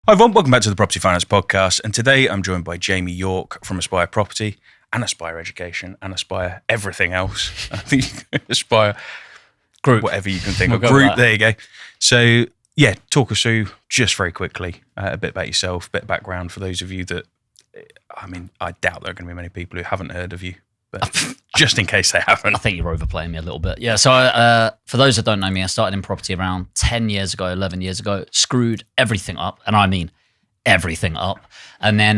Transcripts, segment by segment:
Hi everyone, welcome back to the Property Finance Podcast, and today I'm joined by Jamie York from Aspire Property and Aspire Education and Aspire everything else. I think you can Aspire Group, whatever you can think We'll of. go with Group, that. there you go. So yeah, talk us through just very quickly a bit about yourself, a bit of background for those of you that, I doubt there are going to be many people who haven't heard of you, but just in case they haven't. I think you're overplaying me a little bit. Yeah, so for those that don't know me, I started in property around 10 years ago, 11 years ago, screwed everything up, and I mean everything up, and then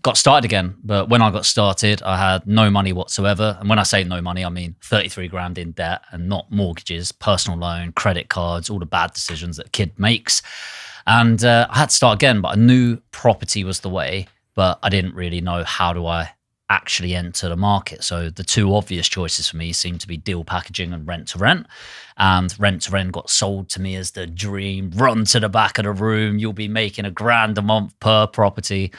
got started again. But when I got started, I had no money whatsoever. And when I say no money, I mean 33 grand in debt, and not mortgages, personal loan, credit cards, all the bad decisions that a kid makes. And I had to start again, but I knew property was the way, but I didn't really know how do I actually enter the market. So the two obvious choices for me seemed to be deal packaging and rent to rent. And rent to rent got sold to me as the dream. Run to the back of the room, you'll be making $1,000 a month per property.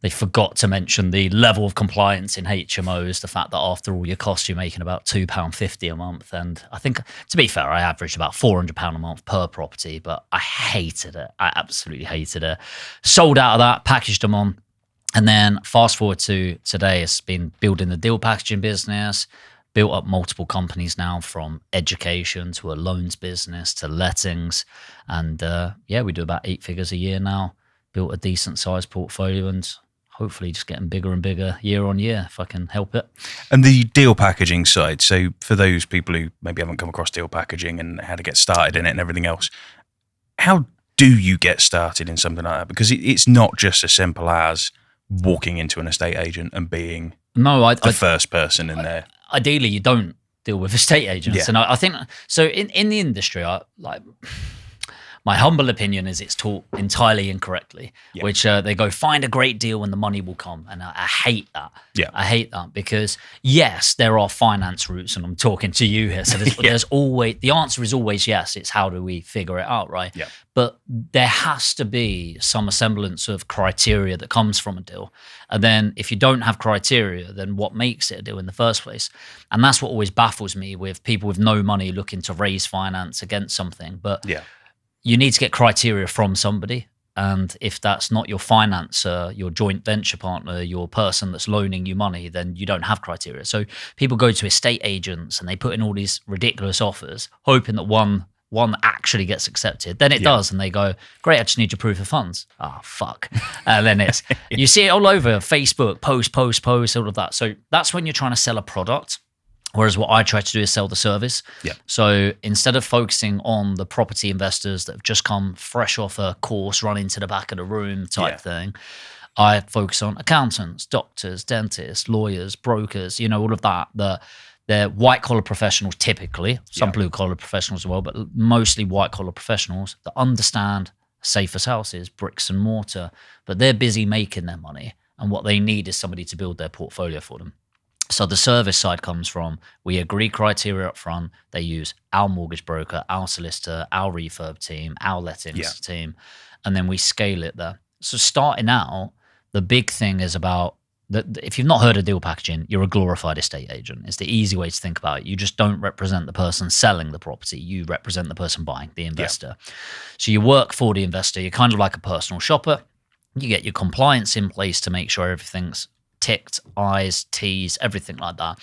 They forgot to mention the level of compliance in HMOs, the fact that after all your costs, you're making about £2.50 a month. And I think, to be fair, I averaged about £400 a month per property, but I hated it. I absolutely hated it. Sold out of that, packaged them on. And then fast forward to today, it's been building the deal packaging business, built up multiple companies now, from education to a loans business to lettings. And we do about 8 figures a year now, built a decent sized portfolio, and hopefully just getting bigger and bigger year on year if I can help it. And the deal packaging side, so for those people who maybe haven't come across deal packaging and how to get started in it and everything else, how do you get started in something like that? Because it's not just as simple as walking into an estate agent and being the first person in there. Ideally, you don't deal with estate agents. Yeah. And I think, so in the industry, my humble opinion is it's taught entirely incorrectly, which they go, find a great deal and the money will come. And I hate that. Yeah. I hate that because, yes, there are finance routes, and I'm talking to you here. So there's always, the answer is always yes. It's how do we figure it out, right? Yeah. But there has to be some semblance of criteria that comes from a deal. And then if you don't have criteria, then what makes it a deal in the first place? And that's what always baffles me with people with no money looking to raise finance against something. But you need to get criteria from somebody. And if that's not your financer, your joint venture partner, your person that's loaning you money, then you don't have criteria. So people go to estate agents and they put in all these ridiculous offers, hoping that one actually gets accepted. Then it does, and they go, great, I just need your proof of funds. Oh, fuck. And then you see it all over Facebook, post, all of that. So that's when you're trying to sell a product. Whereas what I try to do is sell the service. Yeah. So instead of focusing on the property investors that have just come fresh off a course, run into the back of the room type thing, I focus on accountants, doctors, dentists, lawyers, brokers, all of that. They're white-collar professionals typically, some blue-collar professionals as well, but mostly white-collar professionals that understand safe as houses, bricks and mortar, but they're busy making their money, and what they need is somebody to build their portfolio for them. So the service side comes from, we agree criteria up front, they use our mortgage broker, our solicitor, our refurb team, our lettings team, and then we scale it there. So starting out, the big thing is about, if you've not heard of deal packaging, you're a glorified estate agent. It's the easy way to think about it. You just don't represent the person selling the property. You represent the person buying, the investor. Yeah. So you work for the investor. You're kind of like a personal shopper. You get your compliance in place to make sure everything's ticked, I's, T's, everything like that.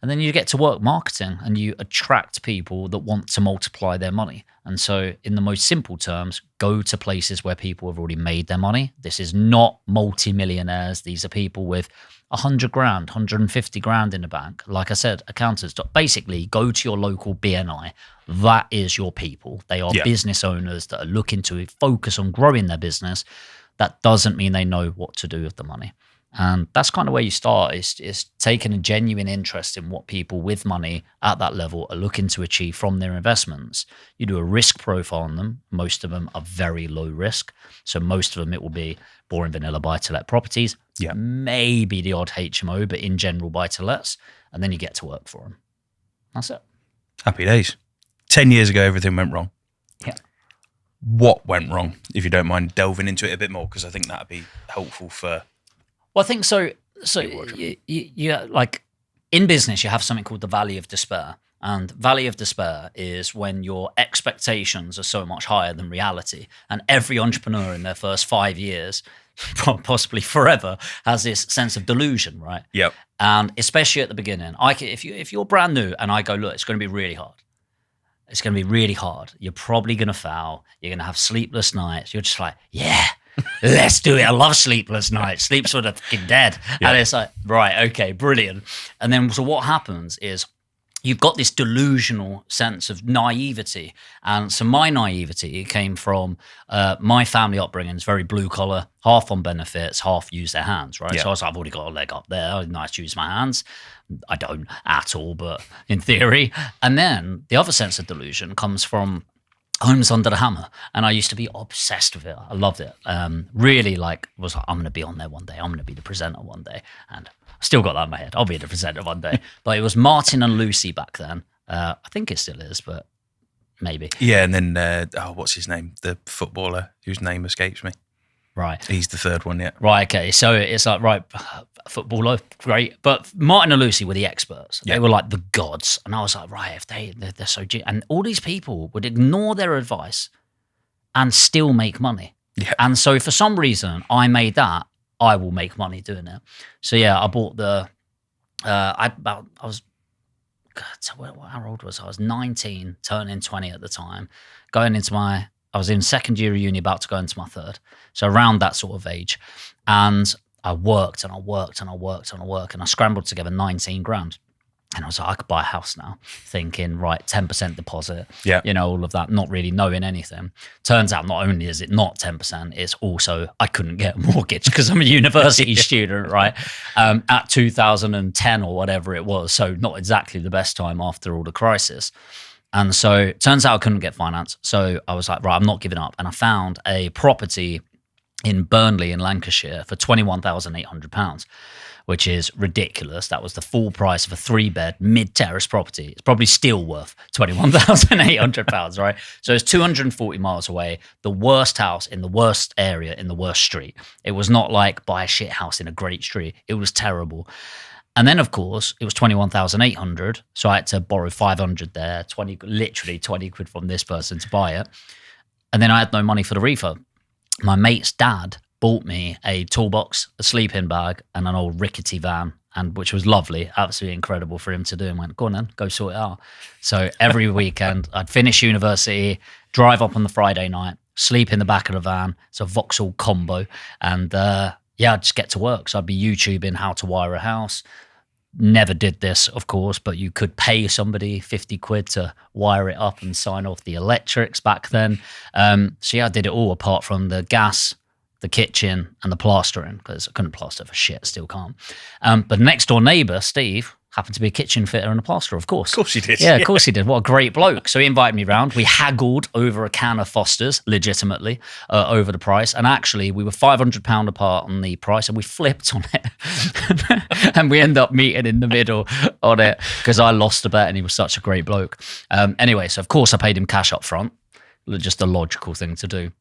And then you get to work marketing and you attract people that want to multiply their money. And so in the most simple terms, go to places where people have already made their money. This is not multi-millionaires. These are people with 100 grand, 150 grand in the bank. Like I said, accountants, basically go to your local BNI. That is your people. They are business owners that are looking to focus on growing their business. That doesn't mean they know what to do with the money. And that's kind of where you start, is taking a genuine interest in what people with money at that level are looking to achieve from their investments. You do a risk profile on them. Most of them are very low risk. So most of them, it will be boring vanilla buy-to-let properties, maybe the odd HMO, but in general buy-to-lets. And then you get to work for them. That's it. Happy days. 10 years ago, everything went wrong. Yeah. What went wrong, if you don't mind delving into it a bit more? Because I think that'd be helpful for... Well, I think so. So you like in business, you have something called the valley of despair. And Valley of Despair is when your expectations are so much higher than reality. And every entrepreneur in their first 5 years, possibly forever, has this sense of delusion, right? Yep. And especially at the beginning, if you're brand new and I go, look, it's going to be really hard. It's going to be really hard. You're probably going to fail. You're going to have sleepless nights. You're just like, yeah, let's do it. I love sleepless nights. Sleep's for the fucking dead. Yeah. And it's like, right, okay, brilliant. And then so what happens is you've got this delusional sense of naivety. And so my naivety came from my family upbringing is very blue collar, half on benefits, half use their hands, right? Yeah. So I was like, I've already got a leg up there. Nice to use my hands. I don't at all, but in theory. And then the other sense of delusion comes from Homes Under the Hammer. And I used to be obsessed with it. I loved it. Really was like, I'm going to be on there one day. I'm going to be the presenter one day. And still got that in my head. I'll be the presenter one day. But it was Martin and Lucy back then. I think it still is, but maybe. Yeah, and then, what's his name? The footballer whose name escapes me. Right. He's the third one, yeah. Right, okay. So it's like, right, footballer, great. But Martin and Lucy were the experts. Yeah. They were like the gods. And I was like, right, if they're so... And all these people would ignore their advice and still make money. Yeah. And so for some reason, I made that, I will make money doing it. So yeah, I bought the... how old was I? I was 19, turning 20 at the time, going into I was in second year of uni, about to go into my third. So around that sort of age. And I worked and I worked and I worked and I worked and I scrambled together 19 grand. And I was like, I could buy a house now, thinking, right, 10% deposit, all of that, not really knowing anything. Turns out not only is it not 10%, it's also I couldn't get a mortgage because I'm a university student, right? At 2010 or whatever it was. So not exactly the best time after all the crisis. And so it turns out I couldn't get finance. So I was like, right, I'm not giving up. And I found a property in Burnley in Lancashire for £21,800, which is ridiculous. That was the full price of a 3-bed mid-terrace property. It's probably still worth £21,800, right? So it's 240 miles away, the worst house in the worst area in the worst street. It was not like buy a shit house in a great street. It was terrible. And then, of course, it was 21,800. So I had to borrow 500 there, literally 20 quid from this person to buy it. And then I had no money for the refurb. My mate's dad bought me a toolbox, a sleeping bag, and an old rickety van, which was lovely, absolutely incredible for him to do. And went, go on then, go sort it out. So every weekend, I'd finish university, drive up on the Friday night, sleep in the back of the van. It's a Vauxhall combo. And I'd just get to work. So I'd be YouTubing how to wire a house. Never did this, of course, but you could pay somebody 50 quid to wire it up and sign off the electrics back then. I did it all apart from the gas, the kitchen, and the plastering, because I couldn't plaster for shit, still can't. But next door neighbour, Steve, happened to be a kitchen fitter and a plasterer, of course. Of course he did. Yeah, of course he did. What a great bloke. So he invited me round. We haggled over a can of Foster's, legitimately, over the price. And actually, we were £500 apart on the price, and we flipped on it. And we ended up meeting in the middle on it, because I lost a bet and he was such a great bloke. Anyway, so of course I paid him cash up front. Just a logical thing to do.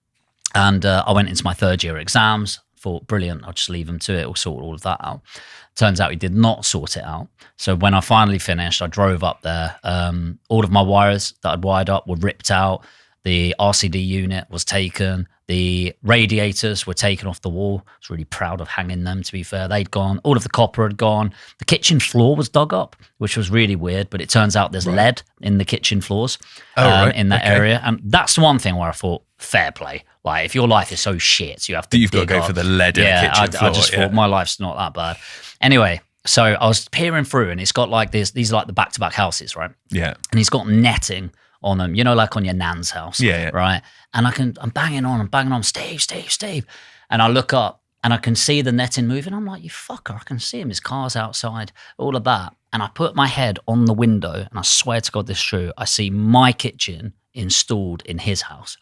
And I went into my third year exams, thought, brilliant, I'll just leave him to it, we'll sort all of that out. Turns out he did not sort it out. So when I finally finished, I drove up there. All of my wires that I'd wired up were ripped out. The RCD unit was taken. The radiators were taken off the wall. I was really proud of hanging them, to be fair. They'd gone. All of the copper had gone. The kitchen floor was dug up, which was really weird. But it turns out there's lead in the kitchen floors in that area. And that's the one thing where I thought, fair play. Like, if your life is so shit, you have to You've got to go for the lead in the kitchen floor. I just thought my life's not that bad. Anyway, so I was peering through, and it's got like these are like the back-to-back houses, right? Yeah. And he's got netting on them, like on your nan's house. Yeah. Right? And I'm banging on, Steve. And I look up and I can see the netting moving. I'm like, you fucker, I can see him. His car's outside, all of that. And I put my head on the window, and I swear to God this is true, I see my kitchen installed in his house.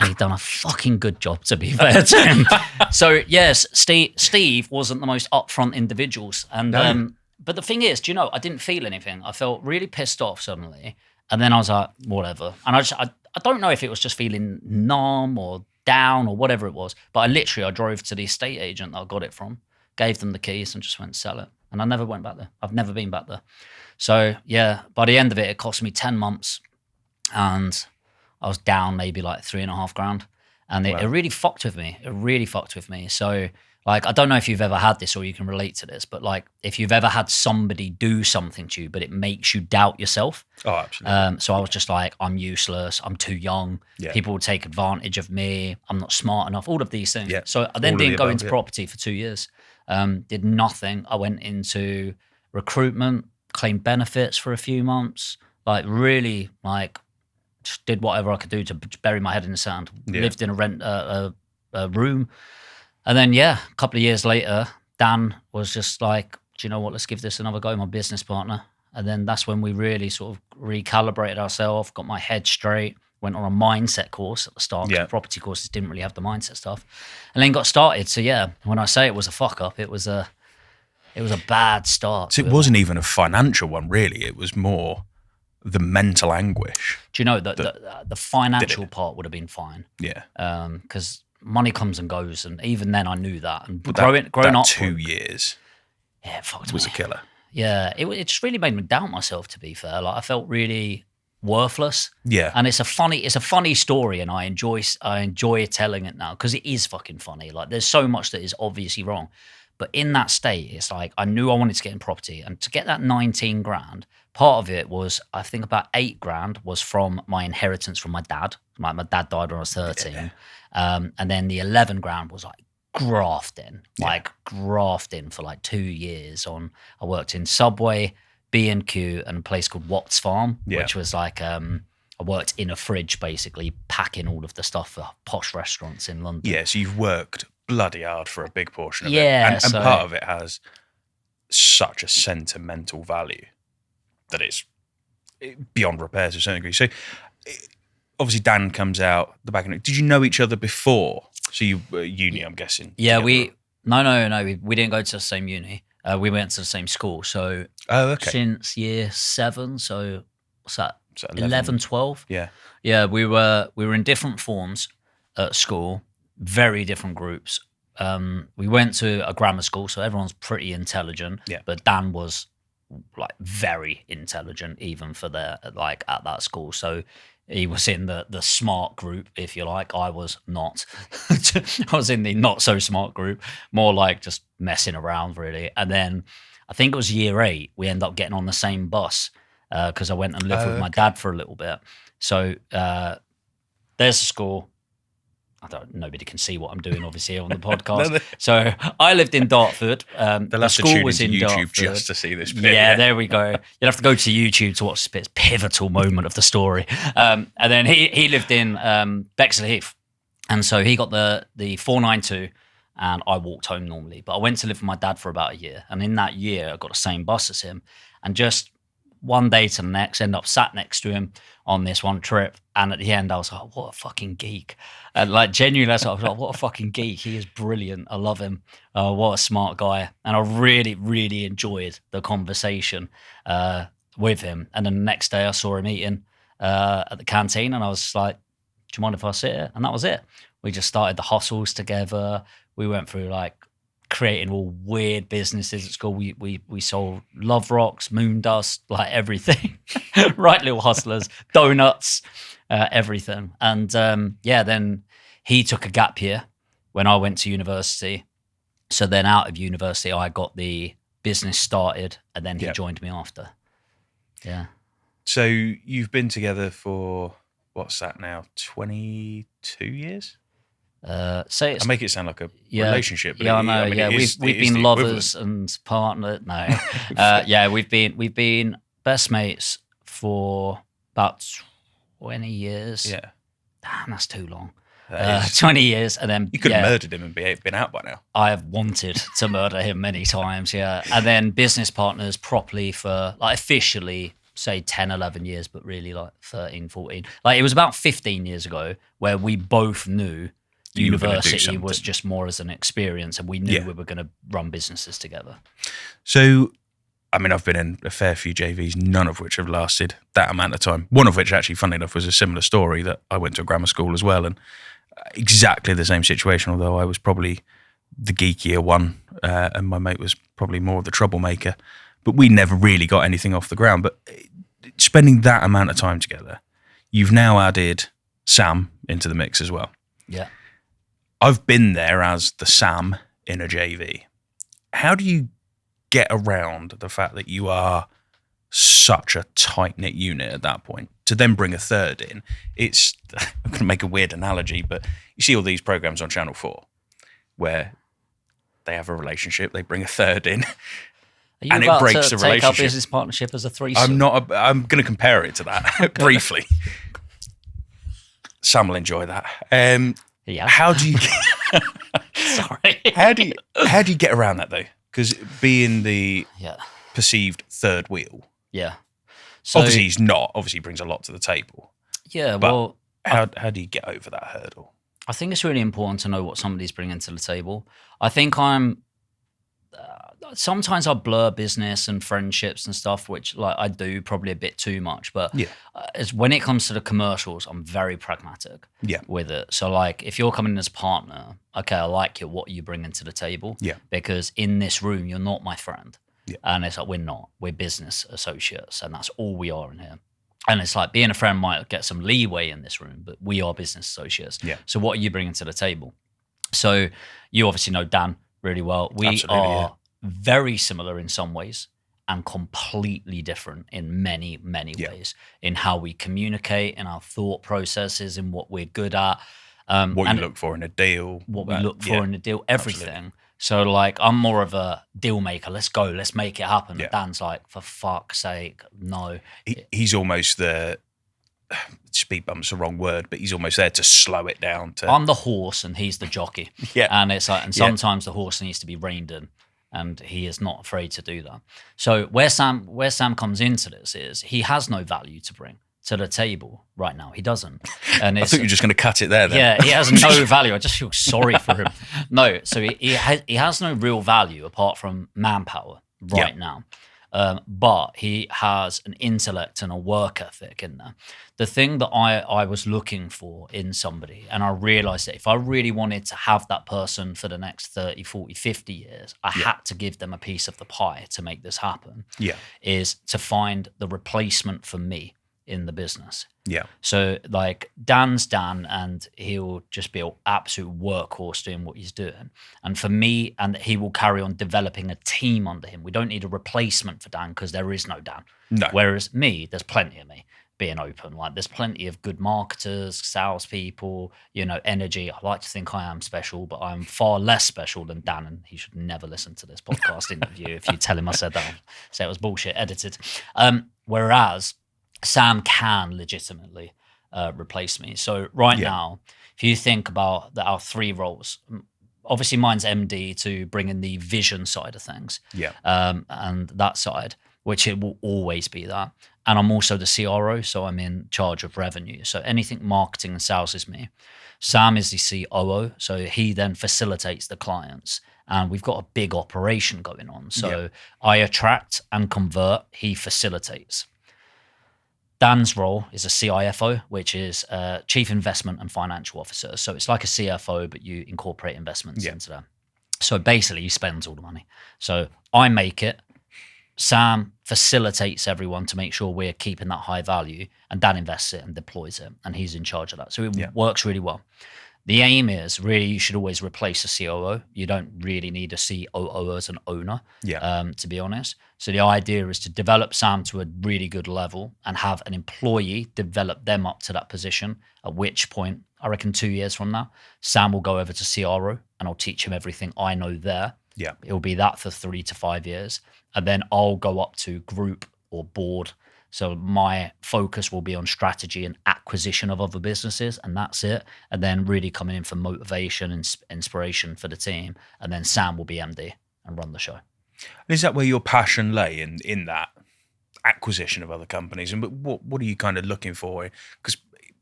And he'd done a fucking good job, to be fair to him. So yes, Steve wasn't the most upfront individuals. And but the thing is, I didn't feel anything. I felt really pissed off suddenly. And then I was like, whatever. And I don't know if it was just feeling numb or down or whatever it was, but I drove to the estate agent that I got it from, gave them the keys and just went, sell it. And I never went back there. I've never been back there. So yeah, by the end of it, it cost me 10 months and I was down maybe like $3,500. And it really fucked with me. It really fucked with me. So like, I don't know if you've ever had this or you can relate to this, but like if you've ever had somebody do something to you, but it makes you doubt yourself. Oh, absolutely. So I was just like, I'm useless. I'm too young. Yeah. People will take advantage of me. I'm not smart enough. All of these things. Yeah. So I then All of didn't the go above, into yeah. property for 2 years. Did nothing. I went into recruitment, claimed benefits for a few months. Like really, like just did whatever I could do to bury my head in the sand. Yeah. Lived in a room. And then, yeah, a couple of years later, Dan was just like, do you know what, let's give this another go, my business partner. And then that's when we really sort of recalibrated ourselves, got my head straight, went on a mindset course at the start, because property courses didn't really have the mindset stuff, and then got started. So yeah, when I say it was a fuck up, it was a bad start. So it wasn't even a financial one, really. It was more the mental anguish. Do you know that the financial part would have been fine? Yeah. Because money comes and goes, and even then I knew that. And But growing up, 2 years yeah, it fucked was me. a killer. Yeah, it just really made me doubt myself. To be fair, like I felt really worthless. Yeah. And it's a funny story, and I enjoy telling it now because it is fucking funny. Like there's so much that is obviously wrong, but in that state, it's like I knew I wanted to get in property, and to get that 19 grand. Part of it was, I think about 8 grand was from my inheritance from my dad. My dad died when I was 13. Yeah. And then the 11 grand was like grafting for like 2 years on, I worked in Subway, B&Q and a place called Watts Farm, which was like, I worked in a fridge basically packing all of the stuff for posh restaurants in London. Yeah, so you've worked bloody hard for a big portion of it. And part of it has such a sentimental value that it's beyond repair to a certain degree. So obviously Dan comes out the back end. Did you know each other before? So you were uni, I'm guessing. Yeah, we didn't go to the same uni. We went to the same school. So since year 7, so what's that? So 11, 12? Yeah. Yeah, we were in different forms at school, very different groups. We went to a grammar school, so everyone's pretty intelligent. Yeah. But Dan was like very intelligent even for at that school. So he was in the smart group, if you like. I was not. I was in the not so smart group, more like just messing around really. And then I think it was year 8, we ended up getting on the same bus because I went and lived with my dad for a little bit. So there's the school. Nobody can see what I'm doing, obviously, on the podcast. So I lived in Dartford. They'll have to tune into YouTube just to see this bit. Yeah, there we go. You'll have to go to YouTube to watch this pivotal moment of the story. And then he lived in Bexley Heath. And so he got the 492 and I walked home normally. But I went to live with my dad for about a year. And in that year, I got the same bus as him. And just one day to the next, end up sat next to him on this one trip. And at the end, I was like, what a fucking geek. And like genuinely, I was like, what a fucking geek. He is brilliant. I love him. What a smart guy. And I really, really enjoyed the conversation with him. And then the next day I saw him eating at the canteen and I was just like, do you mind if I sit here? And that was it. We just started the hustles together. We went through like creating all weird businesses at school. We sold love rocks, moon dust, like everything. Right, little hustlers, donuts, everything. And then he took a gap year when I went to university. So then out of university, I got the business started, and then he joined me after. Yeah. So you've been together for what's that now? 22 years. I make it sound like a relationship. But I know. We've been lovers and partner. No, we've been best mates for about 20 years. Yeah, damn, that's too long. 20 years, and then you could have murdered him and been out by now. I have wanted to murder him many times. Yeah, and then business partners properly for like officially say 10, 11 years, but really like 13, 14. Like it was about 15 years ago where we both knew university was just more as an experience, and we knew we were going to run businesses together. So, I mean, I've been in a fair few JVs, none of which have lasted that amount of time. One of which, actually, funny enough, was a similar story that I went to a grammar school as well, and exactly the same situation, although I was probably the geekier one and my mate was probably more of the troublemaker. But we never really got anything off the ground. But spending that amount of time together, you've now added Sam into the mix as well. Yeah. I've been there as the Sam in a JV. How do you get around the fact that you are such a tight-knit unit at that point to then bring a third in? It's, I'm going to make a weird analogy, but you see all these programs on Channel 4 where they have a relationship, they bring a third in, and it breaks the relationship. Take our business partnership as a threesome? I'm going to compare it to that briefly. Sam will enjoy that. Yeah. How do you Sorry. how do you get around that though? Because being the Yeah. perceived third wheel, Yeah. So, obviously he's not. Obviously he brings a lot to the table. yeah, But well, how do you get over that hurdle? I think it's really important to know what somebody's bringing to the table. I think sometimes I blur business and friendships and stuff, which like I do probably a bit too much. But Yeah. it's when it comes to the commercials, I'm very pragmatic with it. So like if you're coming in as a partner, okay, I like you. What are you bringing to the table? Yeah. Because in this room, you're not my friend. Yeah. And it's like, we're not. We're business associates, and that's all we are in here. And it's like being a friend might get some leeway in this room, but we are business associates. Yeah. So what are you bringing to the table? So you obviously know Dan really well. We Absolutely, are very similar in some ways and completely different in many, many ways in how we communicate, in our thought processes, in what we're good at. What you look for in a deal. What we look for in a deal, everything. Absolutely. So like I'm more of a deal maker. Let's go. Let's make it happen. Yeah. Dan's like, for fuck's sake, no. He's almost the speed bump's the wrong word, but he's almost there to slow it down. I'm the horse and he's the jockey. Yeah. And it's like, and sometimes the horse needs to be reined in, and he is not afraid to do that. So where Sam comes into this is he has no value to bring to the table right now. He doesn't. And I thought you were just going to cut it there then. Yeah, he has no value. I just feel sorry for him. No, so he has no real value apart from manpower right now. But he has an intellect and a work ethic in there. The thing that I was looking for in somebody, and I realized that if I really wanted to have that person for the next 30, 40, 50 years, I had to give them a piece of the pie to make this happen, is to find the replacement for me in the business. Yeah. So like Dan's Dan, and he'll just be an absolute workhorse doing what he's doing. And for me, and he will carry on developing a team under him. We don't need a replacement for Dan because there is no Dan. No. Whereas me, there's plenty of me, being open. Like there's plenty of good marketers, salespeople, energy. I like to think I am special, but I'm far less special than Dan, and he should never listen to this podcast interview. If you tell him I said that, say it was bullshit, edited. Whereas Sam can legitimately replace me. So right now, if you think about our three roles, obviously mine's MD to bring in the vision side of things, and that side, which it will always be that. And I'm also the CRO, so I'm in charge of revenue. So anything marketing and sales is me. Sam is the COO, so he then facilitates the clients. And we've got a big operation going on. So I attract and convert, he facilitates. Dan's role is a CIFO, which is Chief Investment and Financial Officer. So it's like a CFO, but you incorporate investments into that. So basically, he spends all the money. So I make it. Sam facilitates everyone to make sure we're keeping that high value, and Dan invests it and deploys it, and he's in charge of that. So it works really well. The aim is really you should always replace a COO. You don't really need a COO as an owner, to be honest. So the idea is to develop Sam to a really good level and have an employee develop them up to that position, at which point, I reckon 2 years from now, Sam will go over to CRO and I'll teach him everything I know there. Yeah. It'll be that for 3 to 5 years. And then I'll go up to group or board. So my focus will be on strategy and acquisition of other businesses, and that's it. And then really coming in for motivation and inspiration for the team. And then Sam will be MD and run the show. And is that where your passion lay in that acquisition of other companies? And what are you kind of looking for? Because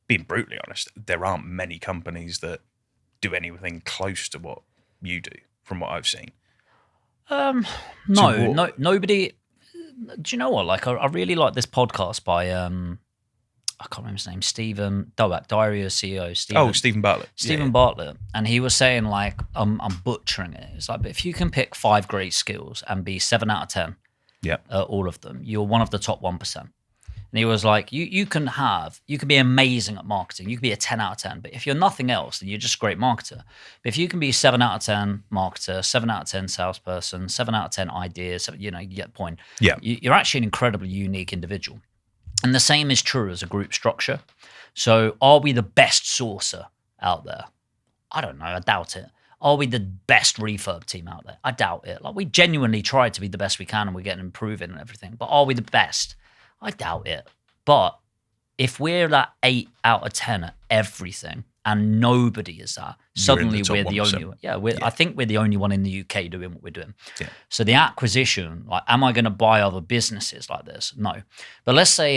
being brutally honest, there aren't many companies that do anything close to what you do, from what I've seen. Nobody. Do you know what? Like, I really like this podcast by I can't remember his name, Stephen Doak, Diary of CEO. Stephen Bartlett. Stephen Bartlett. And he was saying, like, I'm butchering it. It's like, but if you can pick 5 great skills and be 7 out of 10 at all of them, you're one of the top 1%. And he was like, you can be amazing at marketing. You can be a 10 out of 10. But if you're nothing else, then you're just a great marketer. But if you can be 7 out of 10 marketer, 7 out of 10 salesperson, 7 out of 10 ideas, you get the point. Yeah. You're actually an incredibly unique individual. And the same is true as a group structure. So are we the best sourcer out there? I don't know. I doubt it. Are we the best refurb team out there? I doubt it. Like, we genuinely try to be the best we can and we're getting improving and everything. But are we the best? I doubt it. But if we're that 8 out of 10 at everything and nobody is that, suddenly we're the only one. Yeah, I think we're the only one in the UK doing what we're doing. Yeah. So the acquisition, like, am I going to buy other businesses like this? No. But let's say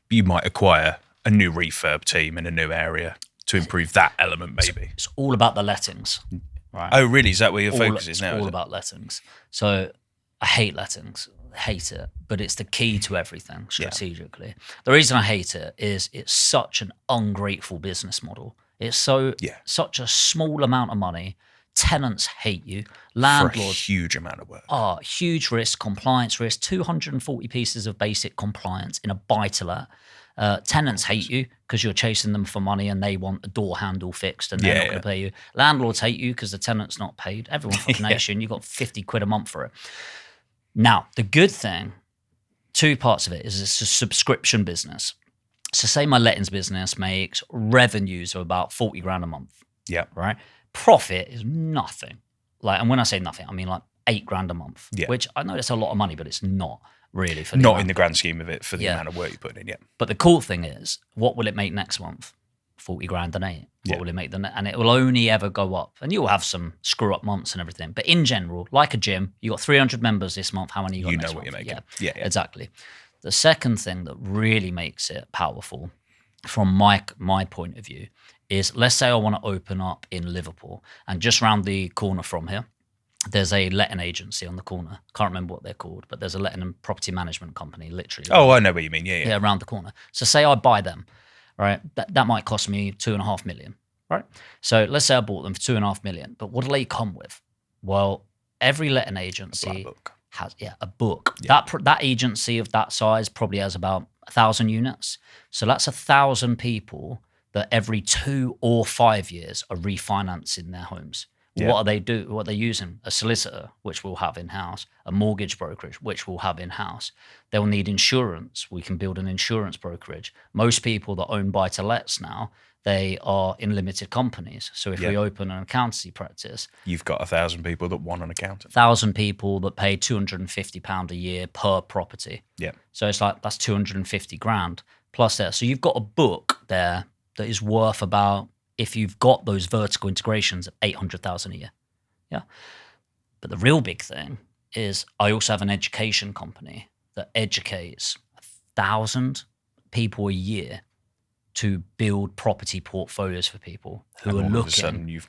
you might acquire a new refurb team in a new area to improve that element, maybe. It's all about the lettings. Right? Oh, really? Is that where your focus is now? It's all about lettings. So I hate lettings. Hate it, but it's the key to everything strategically. Yeah. The reason I hate it is it's such an ungrateful business model. It's such a small amount of money. Tenants hate you. Landlords, for a huge amount of work. Huge risk, compliance risk, 240 pieces of basic compliance in a buy-to-let. Tenants hate you because you're chasing them for money and they want a door handle fixed and they're not going to pay you. Landlords hate you because the tenant's not paid. Everyone fucking hates you and you've got 50 quid a month for it. Now, the good thing, 2 parts of it, is it's a subscription business. So say my lettings business makes revenues of about 40 grand a month. Yeah. Right? Profit is nothing. And when I say nothing, I mean like 8 grand a month, which I know that's a lot of money, but it's not really. Not in the grand scheme of it for the amount of work you put in, But the cool thing is, what will it make next month? 40 grand an 8. What will it make and it will only ever go up. And you'll have some screw up months and everything. But in general, like a gym, you got 300 members this month. How many you got next month? You know what you're making. Yeah, exactly. The second thing that really makes it powerful from my point of view is, let's say I want to open up in Liverpool, and just round the corner from here, there's a letting agency on the corner. Can't remember what they're called, but there's a letting and property management company, literally. Oh, I know what you mean. Yeah, around the corner. So say I buy them. Right, that might cost me 2.5 million. Right, so let's say I bought them for 2.5 million. But what do they come with? Well, every letting agency has a book. Yeah. That agency of that size probably has about 1,000 units. So that's 1,000 people that every 2 or 5 years are refinancing their homes. Yeah. What are they using? A solicitor, which we'll have in-house, a mortgage brokerage, which we'll have in-house. They'll need insurance. We can build an insurance brokerage. Most people that own buy-to-lets now, they are in limited companies. So if we open an accountancy practice, you've got 1,000 people that want an accountant. 1,000 people that pay £250 a year per property. Yeah. So it's like, that's 250 grand plus there. So you've got a book there that is worth about, if you've got those vertical integrations, of 800,000 a year. Yeah. But the real big thing is, I also have an education company that educates 1,000 people a year to build property portfolios for people who are looking.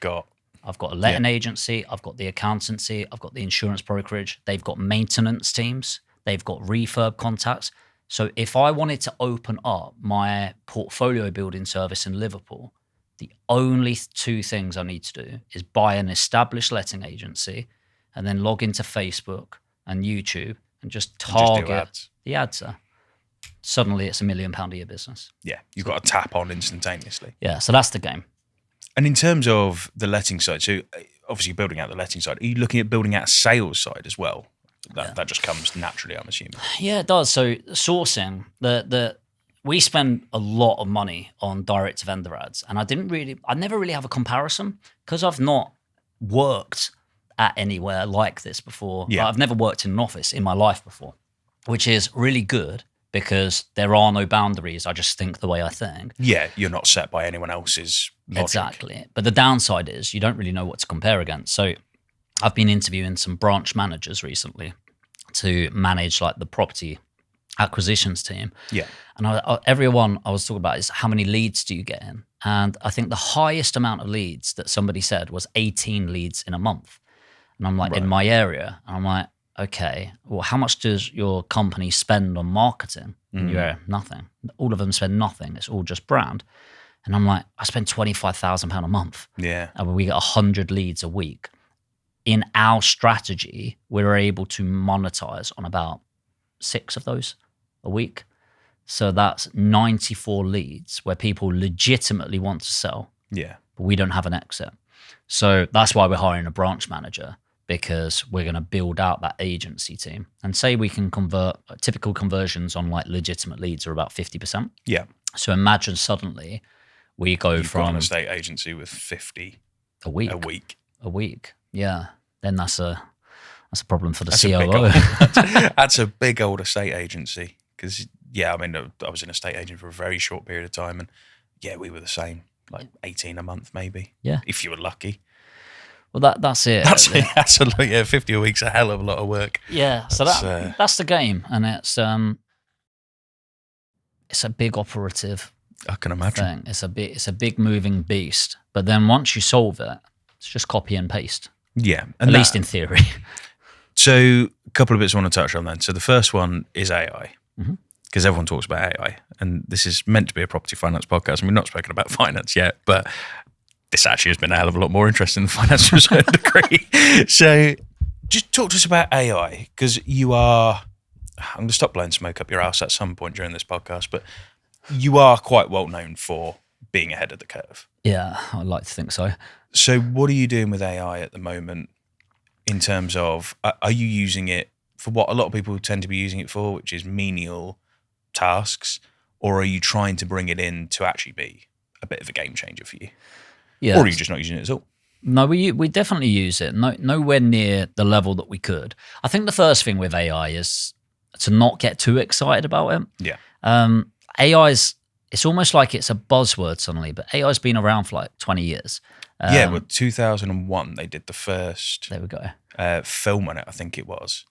I've got a letting agency, I've got the accountancy, I've got the insurance brokerage, they've got maintenance teams, they've got refurb contacts. So if I wanted to open up my portfolio building service in Liverpool, the only 2 things I need to do is buy an established letting agency and then log into Facebook and YouTube and just target the ads. Suddenly it's £1 million a year business. Yeah, you've got to tap on instantaneously. Yeah, so that's the game. And in terms of the letting side, so obviously building out the letting side, are you looking at building out a sales side as well? That just comes naturally, I'm assuming. Yeah, it does. So sourcing, we spend a lot of money on direct to vendor ads, and I never really have a comparison because I've not worked at anywhere like this before. Yeah. I've never worked in an office in my life before, which is really good because there are no boundaries. I just think the way I think. Yeah, you're not set by anyone else's logic. Exactly. But the downside is you don't really know what to compare against. So I've been interviewing some branch managers recently to manage like the property acquisitions team. Yeah. And everyone I was talking about is, how many leads do you get in? And I think the highest amount of leads that somebody said was 18 leads in a month. And I'm like, in my area. And I'm like, okay, well, how much does your company spend on marketing? in your area? Nothing. All of them spend nothing. It's all just brand. And I'm like, I spend £25,000 a month. Yeah. And we get 100 leads a week. In our strategy, we're able to monetize on about 6 of those a week. So that's 94 leads where people legitimately want to sell, Yeah. but we don't have an exit. So that's why we're hiring a branch manager, because we're going to build out that agency team. And say we can convert, typical conversions on like legitimate leads are about 50%. Yeah. So imagine suddenly we go You've from got an estate agency with 50 a week. a week. Yeah. Then that's a problem for the That's COO. That's a big old estate agency. Because, yeah, I mean, I was an estate agent for a very short period of time. And, yeah, we were the same, like 18 a month maybe. Yeah. If you were lucky. Well, that's it. That's a lot. Yeah, 50 a week's a hell of a lot of work. Yeah. So that's the game. And it's a big operative I can imagine. thing. It's a big moving beast. But then once you solve it, it's just copy and paste. Yeah. At least in theory. So a couple of bits I want to touch on then. So the first one is AI. Because everyone talks about AI. And this is meant to be a property finance podcast. And we've not spoken about finance yet. But this actually has been a hell of a lot more interesting than finance to a certain degree. So just talk to us about AI. Because I'm going to stop blowing smoke up your ass at some point during this podcast. But you are quite well known for being ahead of the curve. Yeah, I'd like to think so. So what are you doing with AI at the moment in terms of, are you using it for what a lot of people tend to be using it for, which is menial tasks, or are you trying to bring it in to actually be a bit of a game changer for you? Yeah. Or are you just not using it at all? No, we definitely use it. Nowhere near the level that we could. I think the first thing with AI is to not get too excited about it. Yeah. It's almost like it's a buzzword suddenly, but AI's been around for like 20 years. Well, 2001, they did the first There we go. film on it, I think it was,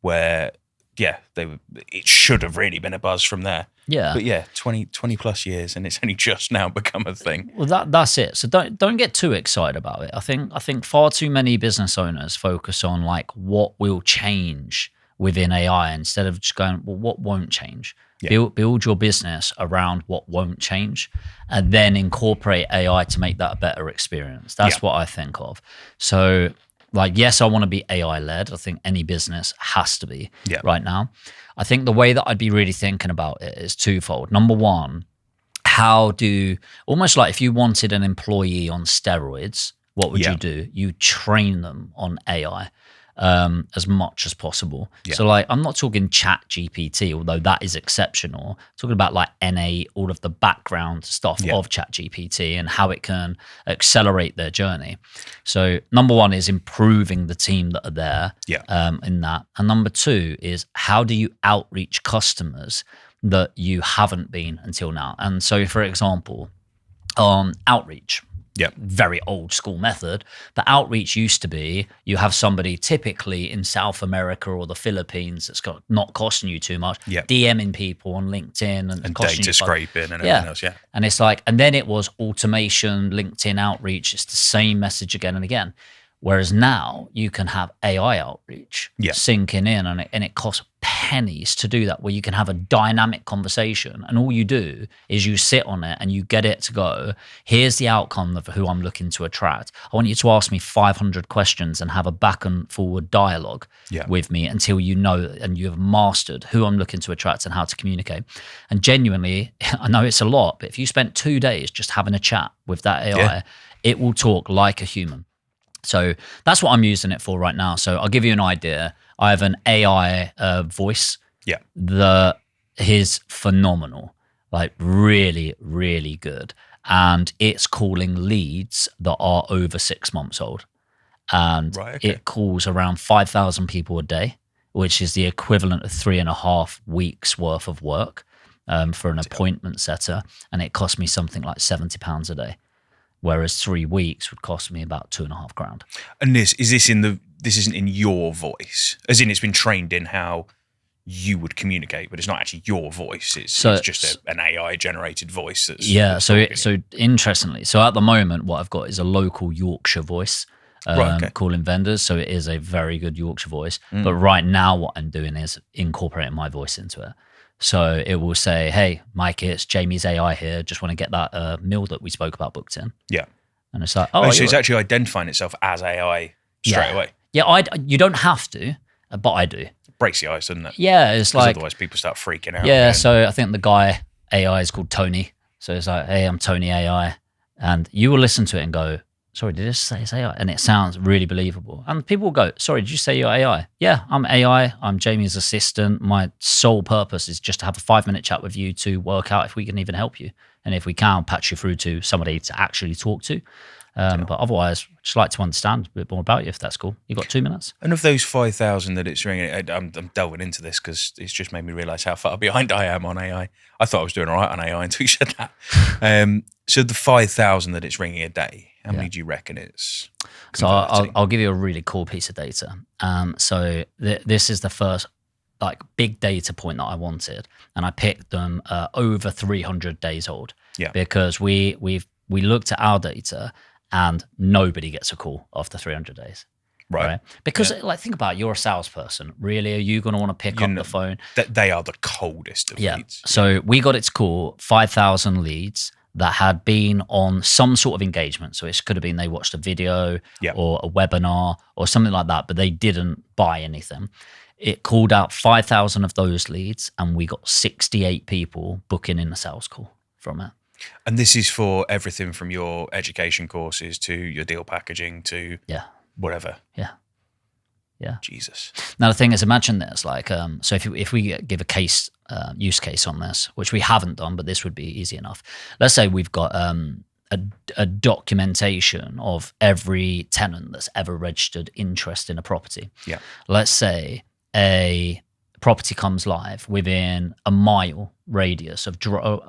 where, it should have really been a buzz from there. Yeah. But 20 plus years, and it's only just now become a thing. Well, that's it. So don't get too excited about it. I think far too many business owners focus on like what will change within AI instead of just going, well, what won't change? Yeah. Build your business around what won't change, and then incorporate AI to make that a better experience. That's what I think of. So, like, yes, I want to be AI led. I think any business has to be right now. I think the way that I'd be really thinking about it is twofold. Number one, almost like if you wanted an employee on steroids, what would you do? You train them on AI. As much as possible. Yeah. So like, I'm not talking chat GPT, although that is exceptional. I'm talking about like NA, all of the background stuff of chat GPT and how it can accelerate their journey. So number one is improving the team that are there in that. And number two is how do you outreach customers that you haven't been until now? And so for example, outreach. Yeah, very old school method. But outreach used to be you have somebody typically in South America or the Philippines that's not costing you too much, DMing people on LinkedIn and data scraping and everything else. Yeah, and it's like, and then it was automation, LinkedIn outreach. It's the same message again and again. Whereas now you can have AI outreach sinking in, and it costs pennies to do that, where you can have a dynamic conversation, and all you do is you sit on it and you get it to go, here's the outcome of who I'm looking to attract. I want you to ask me 500 questions and have a back and forward dialogue with me until you know and you have mastered who I'm looking to attract and how to communicate. And genuinely, I know it's a lot, but if you spent 2 days just having a chat with that AI, it will talk like a human. So that's what I'm using it for right now. So I'll give you an idea. I have an AI voice that is phenomenal, like really, really good. And it's calling leads that are over 6 months old. And it calls around 5,000 people a day, which is the equivalent of 3.5 weeks worth of work for an appointment setter. And it cost me something like £70 a day. Whereas 3 weeks would cost me about $2,500. And this isn't in your voice, as in it's been trained in how you would communicate, but it's not actually your voice. It's just an AI generated voice. So interestingly, so at the moment, what I've got is a local Yorkshire voice calling vendors. So it is a very good Yorkshire voice. But right now, what I'm doing is incorporating my voice into it. So it will say, hey, Mike, it's Jamie's AI here. Just want to get that meal that we spoke about booked in. Yeah. And it's like, Oh, so it's actually identifying itself as AI straight away. Yeah, you don't have to, but I do. Breaks the ice, doesn't it? Yeah, it's like, otherwise people start freaking out. Yeah, so I think the guy AI is called Tony. So it's like, hey, I'm Tony AI. And you will listen to it and go, sorry, did this say it's AI? And it sounds really believable. And people will go, sorry, did you say you're AI? Yeah, I'm AI. I'm Jamie's assistant. My sole purpose is just to have a 5-minute chat with you to work out if we can even help you. And if we can, patch you through to somebody to actually talk to. But otherwise, I'd just like to understand a bit more about you, if that's cool. You got 2 minutes? And of those 5,000 that it's ringing, I'm delving into this because it's just made me realise how far behind I am on AI. I thought I was doing all right on AI until you said that. So the 5,000 that it's ringing a day, how many do you reckon it's converting? So I'll give you a really cool piece of data. So this is the first big data point that I wanted, and I picked them over 300 days old. Yeah. Because we looked at our data, and nobody gets a call after 300 days. Right. Because think about it, you're a salesperson. Really, are you going to want to pick up the phone? They are the coldest of leads. So we got its call, 5,000 leads that had been on some sort of engagement. So it could have been they watched a video or a webinar or something like that, but they didn't buy anything. It called out 5,000 of those leads, and we got 68 people booking in a sales call from it. And this is for everything from your education courses to your deal packaging to whatever. Yeah. Jesus. Now the thing is, imagine this, so if we give a use case on this, which we haven't done, but this would be easy enough. Let's say we've got a documentation of every tenant that's ever registered interest in a property. Yeah. Let's say a property comes live within a mile radius of,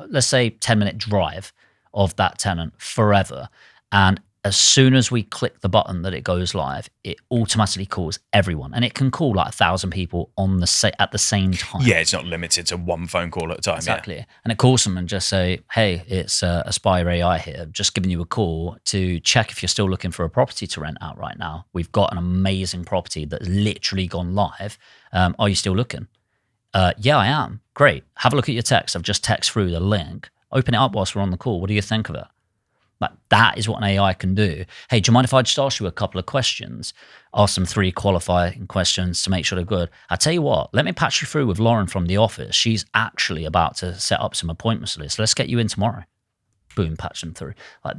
let's say 10-minute drive of that tenant forever. And as soon as we click the button that it goes live, it automatically calls everyone. And it can call 1,000 people at the same time. Yeah, it's not limited to one phone call at a time. Exactly. Yeah. And it calls them and just say, hey, it's Aspire AI here. Just giving you a call to check if you're still looking for a property to rent out right now. We've got an amazing property that's literally gone live. Are you still looking? Yeah, I am. Great. Have a look at your text. I've just texted through the link. Open it up whilst we're on the call. What do you think of it? That is what an AI can do. Hey, do you mind if I just ask you a couple of questions? Ask them 3 qualifying questions to make sure they're good. I tell you what, let me patch you through with Lauren from the office. She's actually about to set up some appointments lists. Let's get you in tomorrow. Boom, patch them through.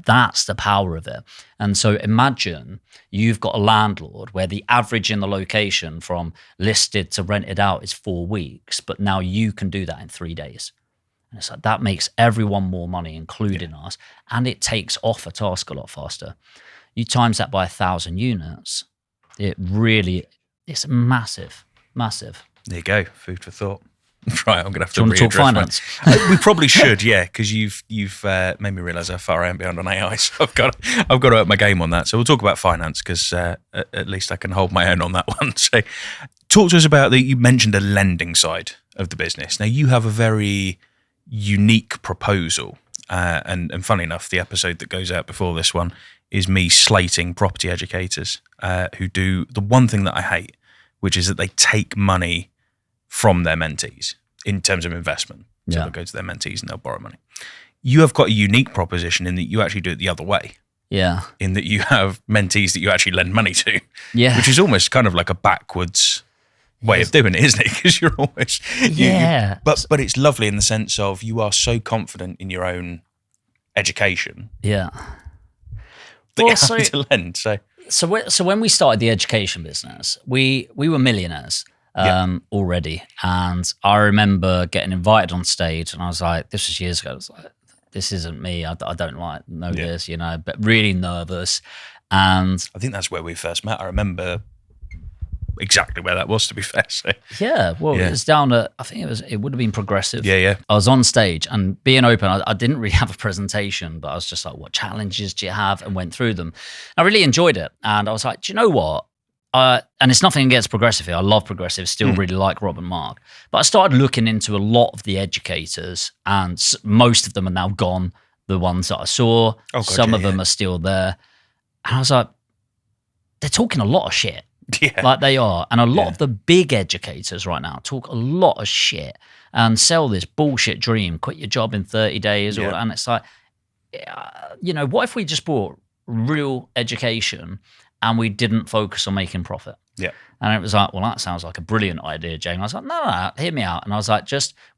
That's the power of it. And so imagine you've got a landlord where the average in the location from listed to rented out is 4 weeks, but now you can do that in 3 days. And it's that makes everyone more money, including us, and it takes off a task a lot faster. You times that by 1,000 units, it's massive, massive. There you go, food for thought. Right, I'm gonna have to. Do you want to talk finance? We probably should, yeah, because you've made me realise how far I am behind on AI. So I've got to up my game on that. So we'll talk about finance because at least I can hold my own on that one. So talk to us about you mentioned the lending side of the business. Now you have a very unique proposal, and funny enough, the episode that goes out before this one is me slating property educators who do the one thing that I hate, which is that they take money from their mentees in terms of investment. So they'll go to their mentees and they'll borrow money. You have got a unique proposition in that you actually do it the other way. Yeah. In that you have mentees that you actually lend money to. Yeah. Which is almost kind of like a backwards way of doing it, isn't it? Because you're always but it's lovely in the sense of you are so confident in your own education. Yeah. That you're happy to lend. So when we started the education business, we were millionaires already, and I remember getting invited on stage, and I was like, this was years ago. I was like, this isn't me. I don't know this, but really nervous. And I think that's where we first met. I remember exactly where that was, to be fair. So. It was down at, I think it would have been Progressive. Yeah. I was on stage, and being open, I didn't really have a presentation, but I was just like, what challenges do you have? And went through them. I really enjoyed it. And I was like, do you know what? And it's nothing against Progressive here. I love Progressive, still really like Rob and Mark. But I started looking into a lot of the educators, and most of them are now gone, the ones that I saw. Some of them are still there. And I was like, they're talking a lot of shit. Yeah. Like they are. And a lot of the big educators right now talk a lot of shit and sell this bullshit dream, quit your job in 30 days. And it's like, what if we just bought real education and we didn't focus on making profit? Yeah. And it was like, well, that sounds like a brilliant idea, Jane. I was like, no, hear me out. And I was like,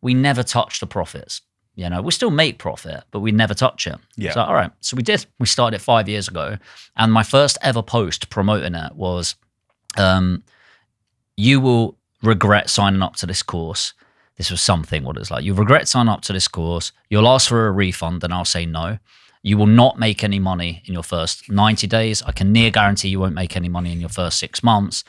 we never touch the profits. We still make profit, but we never touch it. Yeah. So, all right. So we did. We started it 5 years ago. And my first ever post promoting it was, you will regret signing up to this course. This was something, what it's like. You regret signing up to this course. You'll ask for a refund and I'll say no. You will not make any money in your first 90 days. I can near guarantee you won't make any money in your first 6 months.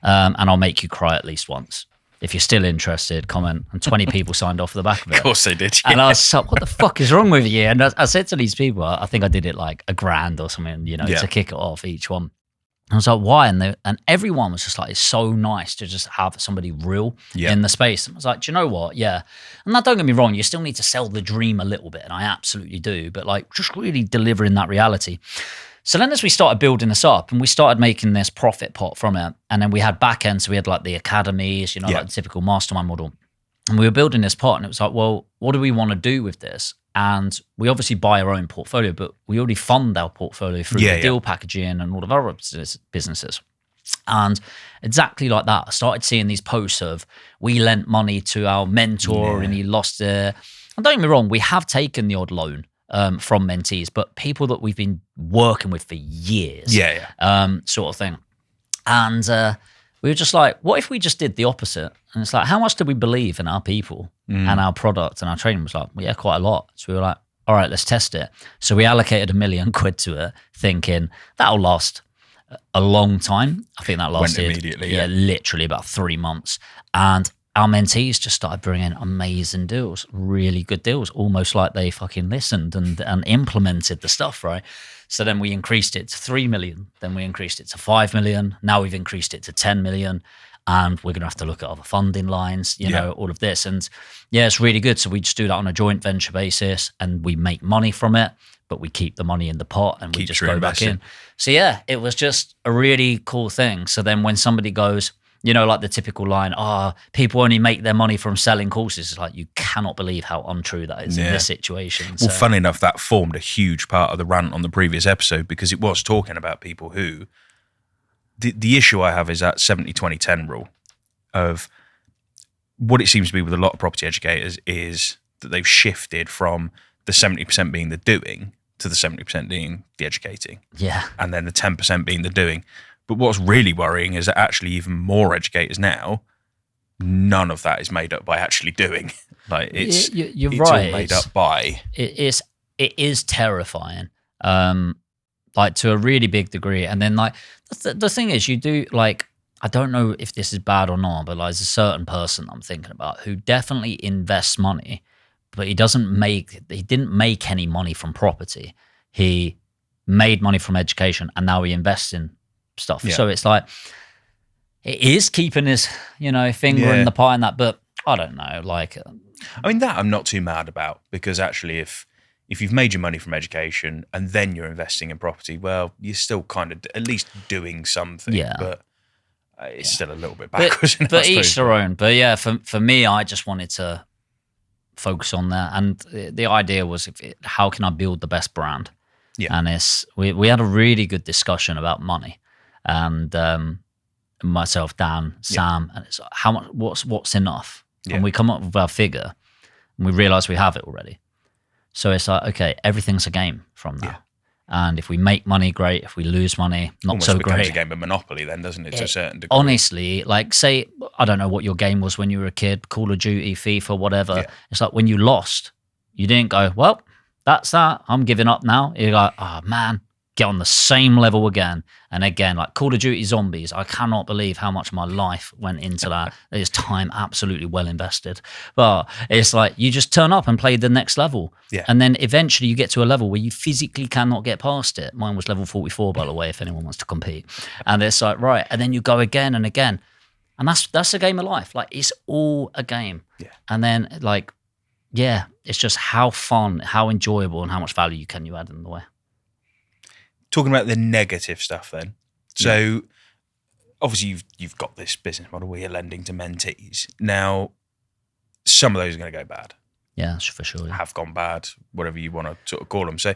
And I'll make you cry at least once. If you're still interested, comment. And 20 people signed off the back of it. Of course they did. Yeah. And I was like, what the fuck is wrong with you? And I said to these people, I think I did it like $1,000 or something, to kick it off each one. I was like, why? And everyone was just like, it's so nice to just have somebody real in the space. And I was like, do you know what? Yeah. And now, don't get me wrong, you still need to sell the dream a little bit. And I absolutely do. But like just really delivering that reality. So then as we started building this up and we started making this profit pot from it, and then we had back end, so we had like the academies, like the typical mastermind model. And we were building this pot and it was like, well, what do we want to do with this? And we obviously buy our own portfolio, but we already fund our portfolio through the deal packaging and all of our businesses. And exactly like that, I started seeing these posts of, we lent money to our mentor and he lost it. And don't get me wrong, we have taken the odd loan from mentees, but people that we've been working with for years, sort of thing. And we were just like, what if we just did the opposite? And it's like, how much do we believe in our people and our product? And our training was like, well, yeah, quite a lot. So we were like, all right, let's test it. So we allocated £1 million to it, thinking that'll last a long time. I think that lasted immediately, literally about 3 months. And our mentees just started bringing amazing deals, really good deals, almost like they fucking listened and implemented the stuff, right? So then we increased it to 3 million. Then we increased it to 5 million. Now we've increased it to 10 million. And we're going to have to look at other funding lines, all of this. And yeah, it's really good. So we just do that on a joint venture basis and we make money from it, but we keep the money in the pot and we just go back in. So yeah, it was just a really cool thing. So then when somebody goes, like the typical line, people only make their money from selling courses. It's like, you cannot believe how untrue that is in this situation. Well, funny enough, that formed a huge part of the rant on the previous episode because it was talking about people who, the issue I have is that 70-20-10 rule of what it seems to be with a lot of property educators is that they've shifted from the 70% being the doing to the 70% being the educating. Yeah. And then the 10% being the doing. But what's really worrying is that actually even more educators now, none of that is made up by actually doing. Like it's right. all made up by. It is terrifying, like to a really big degree. And then like the thing is, you do like, I don't know if this is bad or not, but like there's a certain person I'm thinking about who definitely invests money, but he didn't make any money from property. He made money from education and now he invests in stuff. So it's like, it is keeping his, finger in the pie and that, but I don't know. Like, I mean, that I'm not too mad about because actually if you've made your money from education and then you're investing in property, well, you're still kind of at least doing something. Yeah. But it's still a little bit backwards. But each their own. But yeah, for me, I just wanted to focus on that. And the idea was, how can I build the best brand? Yeah. And we had a really good discussion about money. And myself, Dan, Sam, and it's how much, what's enough? And we come up with our figure and we realize we have it already. So it's like, okay, everything's a game from now. And if we make money, great. If we lose money, not almost so great. Almost becomes a game of Monopoly then, doesn't it, to a certain degree? Honestly, like say, I don't know what your game was when you were a kid, Call of Duty, FIFA, whatever. Yeah. It's like when you lost, you didn't go, well, that's that. I'm giving up now. You're like, oh man, get on the same level again. And again, like Call of Duty Zombies, I cannot believe how much of my life went into that. It's time absolutely well invested. But it's like you just turn up and play the next level. Yeah. And then eventually you get to a level where you physically cannot get past it. Mine was level 44, by the way, if anyone wants to compete. And it's like, right. And then you go again and again. And that's a game of life. Like it's all a game. Yeah. And then like, yeah, it's just how fun, how enjoyable, and how much value can you add in the way. Talking about the negative stuff then. So obviously you've got this business model where you're lending to mentees. Now, some of those are going to go bad. Yeah, for sure. Yeah. Have gone bad, whatever you want to sort of call them. So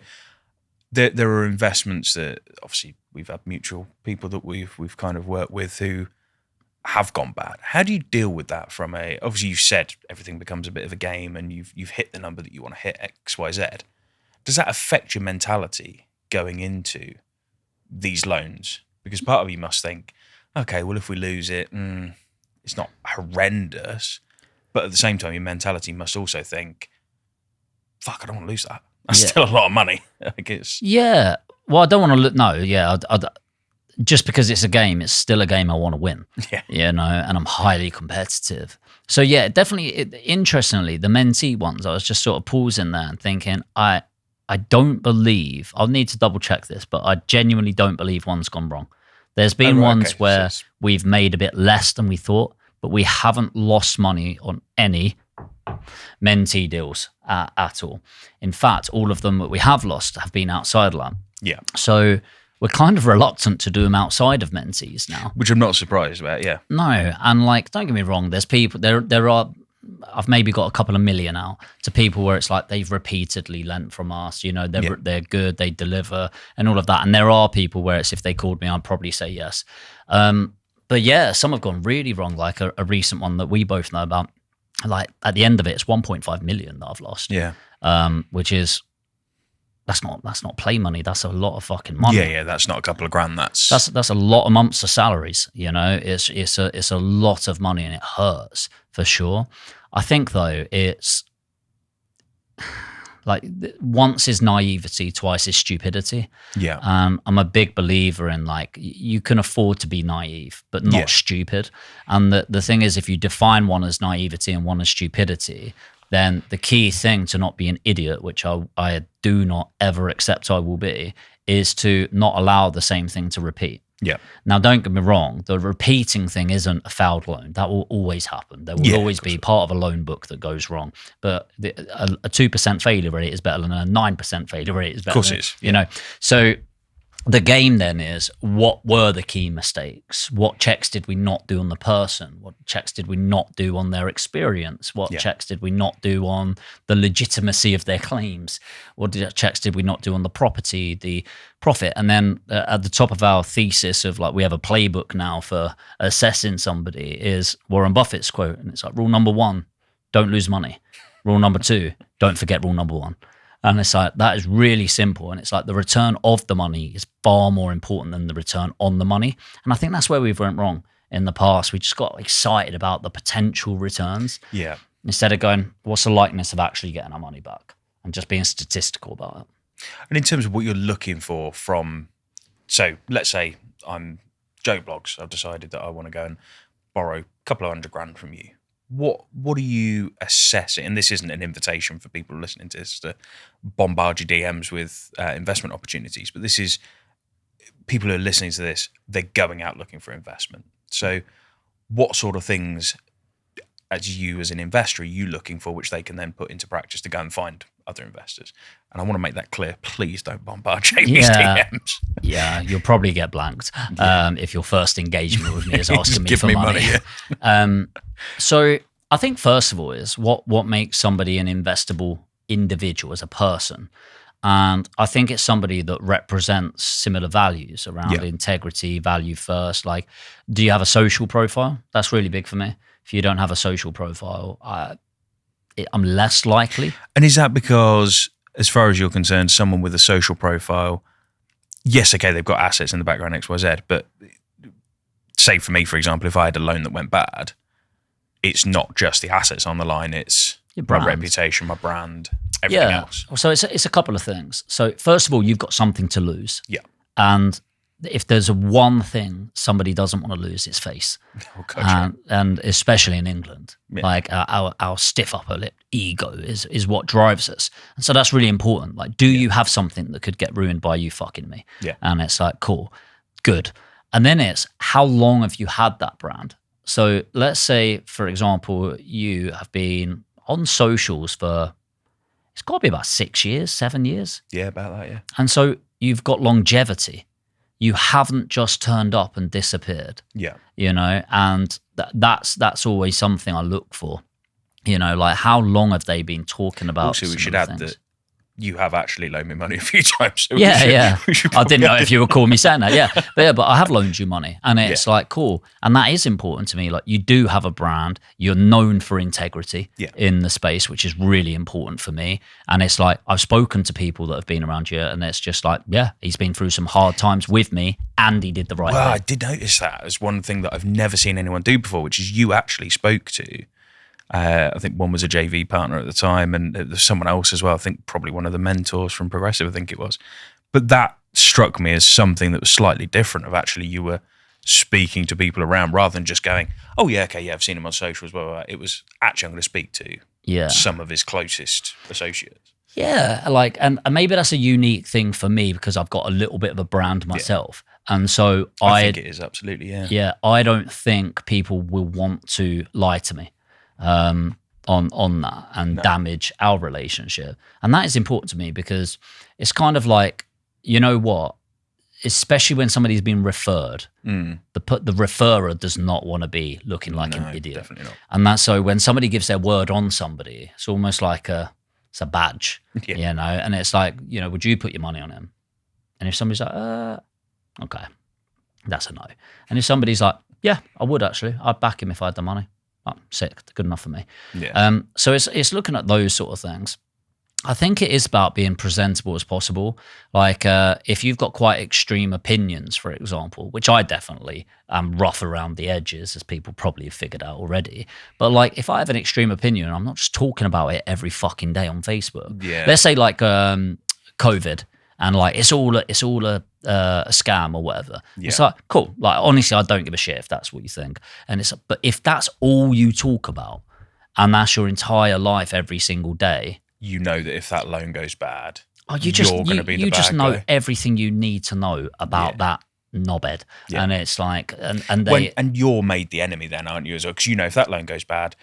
there are investments that obviously we've had mutual people that we've kind of worked with who have gone bad. How do you deal with that from obviously you said everything becomes a bit of a game and you've hit the number that you want to hit, X, Y, Z. Does that affect your mentality going into these loans? Because part of you must think, okay, well, if we lose it, it's not horrendous. But at the same time, your mentality must also think, fuck, I don't want to lose that. That's still a lot of money, I guess. Yeah. Well, I don't want to look. No, yeah. Just because it's a game, it's still a game I want to win. Yeah. You know, and I'm highly competitive. So yeah, definitely. Interestingly, the mentee ones, I was just sort of pausing there and thinking, I don't believe. I'll need to double check this, but I genuinely don't believe one's gone wrong. There's been ones where we've made a bit less than we thought, but we haven't lost money on any mentee deals at all. In fact, all of them that we have lost have been outside line. Yeah. So we're kind of reluctant to do them outside of mentees now. Which I'm not surprised about, yeah. No, and like, don't get me wrong, there's people, there are, I've maybe got a couple of million out to people where it's like they've repeatedly lent from us, you know, they're good, they deliver and all of that. And there are people where it's, if they called me, I'd probably say yes. But yeah, some have gone really wrong, like a recent one that we both know about. Like at the end of it, it's 1.5 million that I've lost. Yeah. Which is, that's not play money. That's a lot of fucking money. Yeah. That's not a couple of grand. That's a lot of months of salaries. You know, it's a lot of money and it hurts for sure. I think though it's like once is naivety, twice is stupidity. Yeah. I'm a big believer in like you can afford to be naive, but not stupid. And the thing is, if you define one as naivety and one as stupidity, then the key thing to not be an idiot, which I do not ever accept I will be, is to not allow the same thing to repeat. Yeah. Now, don't get me wrong, the repeating thing isn't a failed loan. That will always happen. There will always be part of a loan book that goes wrong. But a 2% failure rate is better than a 9% failure rate. Is better. Of course it is. You know, so the game then is, what were the key mistakes? What checks did we not do on the person? What checks did we not do on their experience? What checks did we not do on the legitimacy of their claims? What checks did we not do on the property, the profit? And then at the top of our thesis of like, we have a playbook now for assessing somebody is Warren Buffett's quote. And it's like, rule number 1, don't lose money. Rule number 2, don't forget rule number 1. And it's like, that is really simple. And it's like the return of the money is far more important than the return on the money. And I think that's where we've went wrong in the past. We just got excited about the potential returns. Yeah. Instead of going, what's the likeness of actually getting our money back? And just being statistical about it. And in terms of what you're looking for from, so let's say I'm Joe Bloggs. I've decided that I want to go and borrow a couple of $100,000 from you. What are you assessing? And this isn't an invitation for people listening to this to bombard your DMs with investment opportunities, but this is people who are listening to this, they're going out looking for investment. So what sort of things as an investor are you looking for, which they can then put into practice to go and find other investors? And I want to make that clear. Please don't bombard Jamie's DMs. Yeah, you'll probably get blanked if your first engagement with me is asking me for money. So I think first of all is what makes somebody an investable individual as a person. And I think it's somebody that represents similar values around integrity, value first. Like, do you have a social profile? That's really big for me. If you don't have a social profile, I'm less likely. And is that because, as far as you're concerned, someone with a social profile, yes, okay, they've got assets in the background, X, Y, Z, but say for me, for example, if I had a loan that went bad, it's not just the assets on the line, it's my reputation, my brand, everything else. So it's a couple of things. So first of all, you've got something to lose. Yeah. And if there's one thing somebody doesn't want to lose, it's face. Oh, gotcha. And especially in England, like our stiff upper lip ego is what drives us. And so that's really important. Like, do you have something that could get ruined by you fucking me? Yeah. And it's like, cool, good. And then it's, how long have you had that brand? So let's say, for example, you have been on socials for, it's got to be about 6 years, 7 years. Yeah, about that, yeah. And so you've got longevity. you haven't just turned up and disappeared. Yeah. And that's always something I look for. Like how long have they been talking about? Also, we should add that you have actually loaned me money a few times. So Yeah. we should I didn't know if you were calling me saying that. Yeah. But I have loaned you money, and it's like, cool. And that is important to me. Like, you do have a brand. You're known for integrity in the space, which is really important for me. And it's like, I've spoken to people that have been around you, and it's just like, yeah, he's been through some hard times with me, and he did the right thing. Well, I did notice that as one thing that I've never seen anyone do before, which is you actually spoke to. I think one was a JV partner at the time, and there's someone else as well. I think probably one of the mentors from Progressive, I think it was. But that struck me as something that was slightly different, of actually you were speaking to people around rather than just going, oh yeah, okay, yeah, I've seen him on socials, blah, blah, blah. It was actually, I'm going to speak to some of his closest associates. Yeah, like, and maybe that's a unique thing for me because I've got a little bit of a brand myself. And so I think it is, absolutely, yeah. Yeah, I don't think people will want to lie to me on that and damage our relationship. And that is important to me because it's kind of like, you know what, especially when somebody's been referred, the referrer does not want to be looking like an idiot. Definitely not. And that's so when somebody gives their word on somebody, it's almost like it's a badge, and it's like, would you put your money on him? And if somebody's like, okay, that's a no. And if somebody's like, yeah, I would actually, I'd back him if I had the money. Oh, sick, good enough for me. Yeah. So it's looking at those sort of things. I think it is about being presentable as possible. Like if you've got quite extreme opinions, for example, which I definitely am rough around the edges, as people probably have figured out already. But like if I have an extreme opinion, I'm not just talking about it every fucking day on Facebook. Yeah. Let's say like COVID, and like it's all a scam or whatever. Yeah. It's like, cool. Like, honestly, I don't give a shit if that's what you think. But if that's all you talk about and that's your entire life every single day, you know that if that loan goes bad, you're going to be the bad just know guy. Everything you need to know about that knobhead. Yeah. And it's like, and you're made the enemy then, aren't you, as well? Because if that loan goes bad,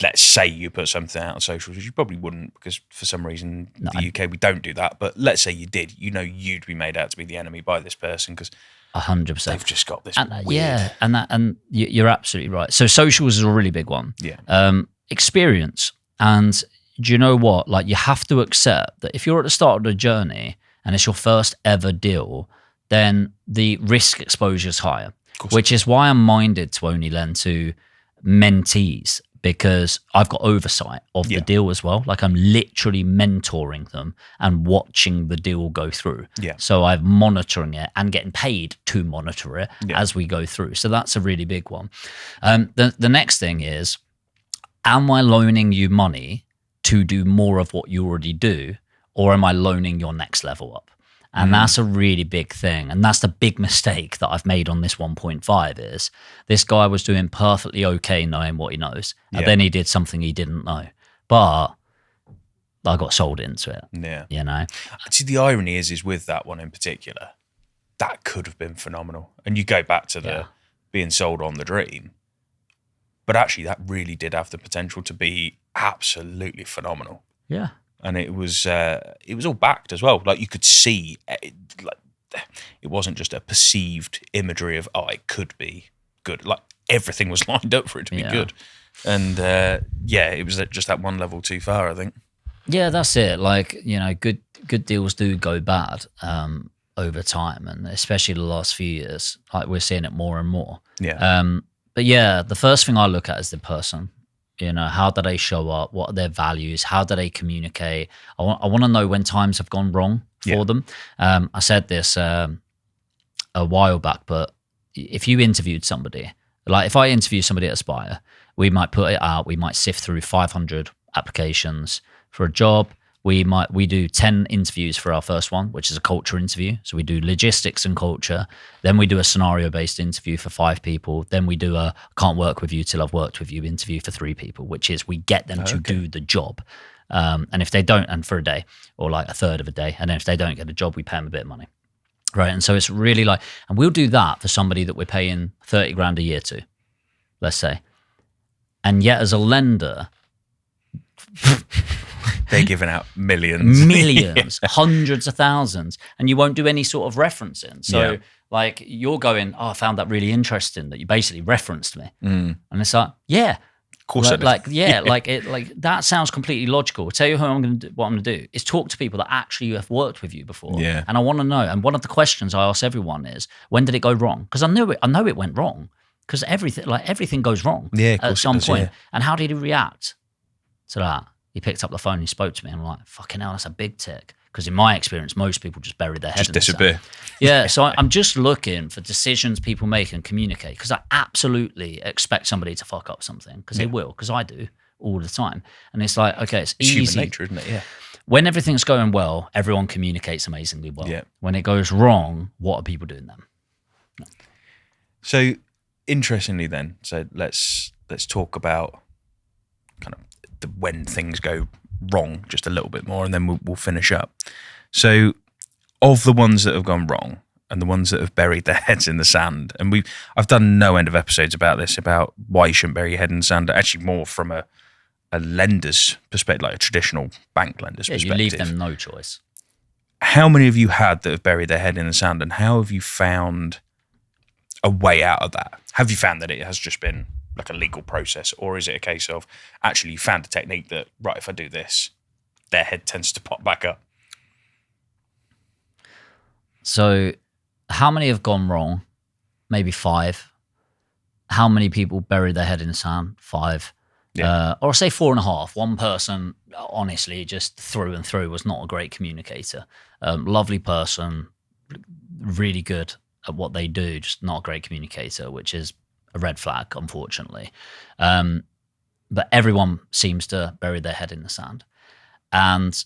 let's say you put something out on socials, which you probably wouldn't, because for some reason in the UK we don't do that. But let's say you did, you'd be made out to be the enemy by this person because 100%. They've just got this weird. Yeah, and you're absolutely right. So socials is a really big one. Yeah. Experience. And do you know what? Like, you have to accept that if you're at the start of the journey and it's your first ever deal, then the risk exposure is higher, which is why I'm minded to only lend to mentees, because I've got oversight of the deal as well. Like, I'm literally mentoring them and watching the deal go through. Yeah. So I'm monitoring it and getting paid to monitor it as we go through. So that's a really big one. The next thing is, am I loaning you money to do more of what you already do, or am I loaning your next level up? And that's a really big thing. And that's the big mistake that I've made on this 1.5 is this guy was doing perfectly okay knowing what he knows. Yeah. And then he did something he didn't know. But I got sold into it. Yeah. See, the irony is with that one in particular, that could have been phenomenal. And you go back to the being sold on the dream. But actually, that really did have the potential to be absolutely phenomenal. Yeah. And it was all backed as well. Like, you could see, it wasn't just a perceived imagery of, it could be good. Like, everything was lined up for it to be good. And it was just that one level too far, I think. Yeah, that's it. Like, good deals do go bad over time, and especially the last few years, like, we're seeing it more and more. Yeah. But yeah, the first thing I look at is the person. How do they show up? What are their values? How do they communicate? I want to know when times have gone wrong for them. I said this a while back, but if you interviewed somebody, like if I interview somebody at Aspire, we might put it out. We might sift through 500 applications for a job. We do 10 interviews for our first one, which is a culture interview. So we do logistics and culture. Then we do a scenario-based interview for 5 people. Then we do a can't work with you till I've worked with you interview for 3 people, which is we get them to do the job. And if they don't, and for a day, or like a third of a day, and then if they don't get a job, we pay them a bit of money. Right. And so it's really like, and we'll do that for somebody that we're paying 30 grand a year to, let's say. And yet as a lender, They're giving out millions. Millions, hundreds of thousands, and you won't do any sort of referencing. So Yeah. like you're going, oh, I found that really interesting that you basically referenced me. And it's like, yeah. Of course I Like, did. yeah, like that sounds completely logical. I'll tell you what I'm going to do is talk to people that actually have worked with you before. Yeah. And I want to know. And one of the questions I ask everyone is, when did it go wrong? Because I know it went wrong. Because everything goes wrong Yeah, of course at some it does, point. yeah. And how did he react to that? He picked up the phone, he spoke to me, and I'm like, fucking hell, that's a big tick. Because in my experience, most people just bury their head Just in the sand. disappear. Yeah, so I'm just looking for decisions people make and communicate, because I absolutely expect somebody to fuck up something, because they will, because I do all the time. And it's like, okay, it's It's easy. human nature, isn't it? Yeah. When everything's going well, everyone communicates amazingly well. Yeah. When it goes wrong, what are people doing then? So interestingly then, so let's talk about kind of when things go wrong just a little bit more, and then we'll finish up. So of the ones that have gone wrong and the ones that have buried their heads in the sand, and I've done no end of episodes about this, about why you shouldn't bury your head in the sand, actually more from a lender's perspective, like a traditional bank lender's Yeah, perspective. you leave them no choice. How many have you had that have buried their head in the sand, and how have you found a way out of that? Have you found that it has just been like a legal process, or is it a case of actually you found a technique that, right, if I do this, their head tends to pop back up? So how many have gone wrong? Maybe 5. How many people buried their head in the sand? 5. Yeah. Or say 4.5. One person, honestly, just through and through was not a great communicator. Lovely person, really good at what they do, just not a great communicator, which is a red flag, unfortunately. But everyone seems to bury their head in the sand. And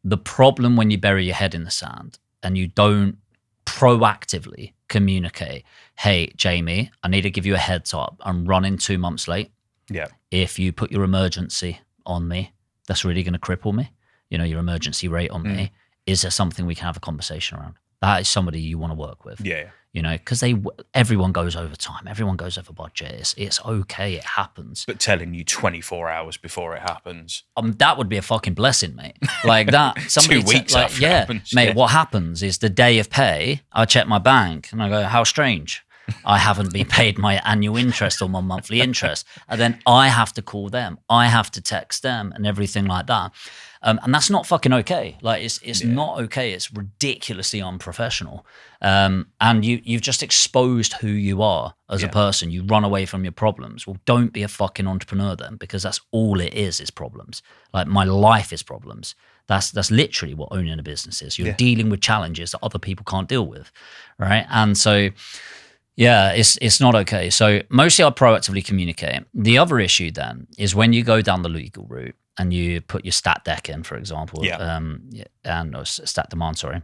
the problem when you bury your head in the sand and you don't proactively communicate, hey, Jamie, I need to give you a heads up. I'm running 2 months late. Yeah. If you put your emergency on me, that's really going to cripple me. You know, your emergency rate on me. Is there something we can have a conversation around? That is somebody you want to work with. Yeah. You know, because everyone goes over time. Everyone goes over budget. It's okay. It happens. But telling you 24 hours before it happens. That would be a fucking blessing, mate. Like that. Somebody 2 weeks after it happens. mate, Yeah. what happens is the day of pay, I check my bank and I go, how strange. I haven't been paid my annual interest or my monthly interest. And then I have to call them. I have to text them and everything like that. And that's not fucking okay. Like it's not okay. It's ridiculously unprofessional. And you've just exposed who you are as a person. You run away from your problems. Well, don't be a fucking entrepreneur then, because that's all it is problems. Like my life is problems. That's literally what owning a business is. You're dealing with challenges that other people can't deal with, right? And so, yeah, it's not okay. So mostly I proactively communicate. The other issue then is when you go down the legal route and you put your stat deck in, for example, or stat demand, sorry,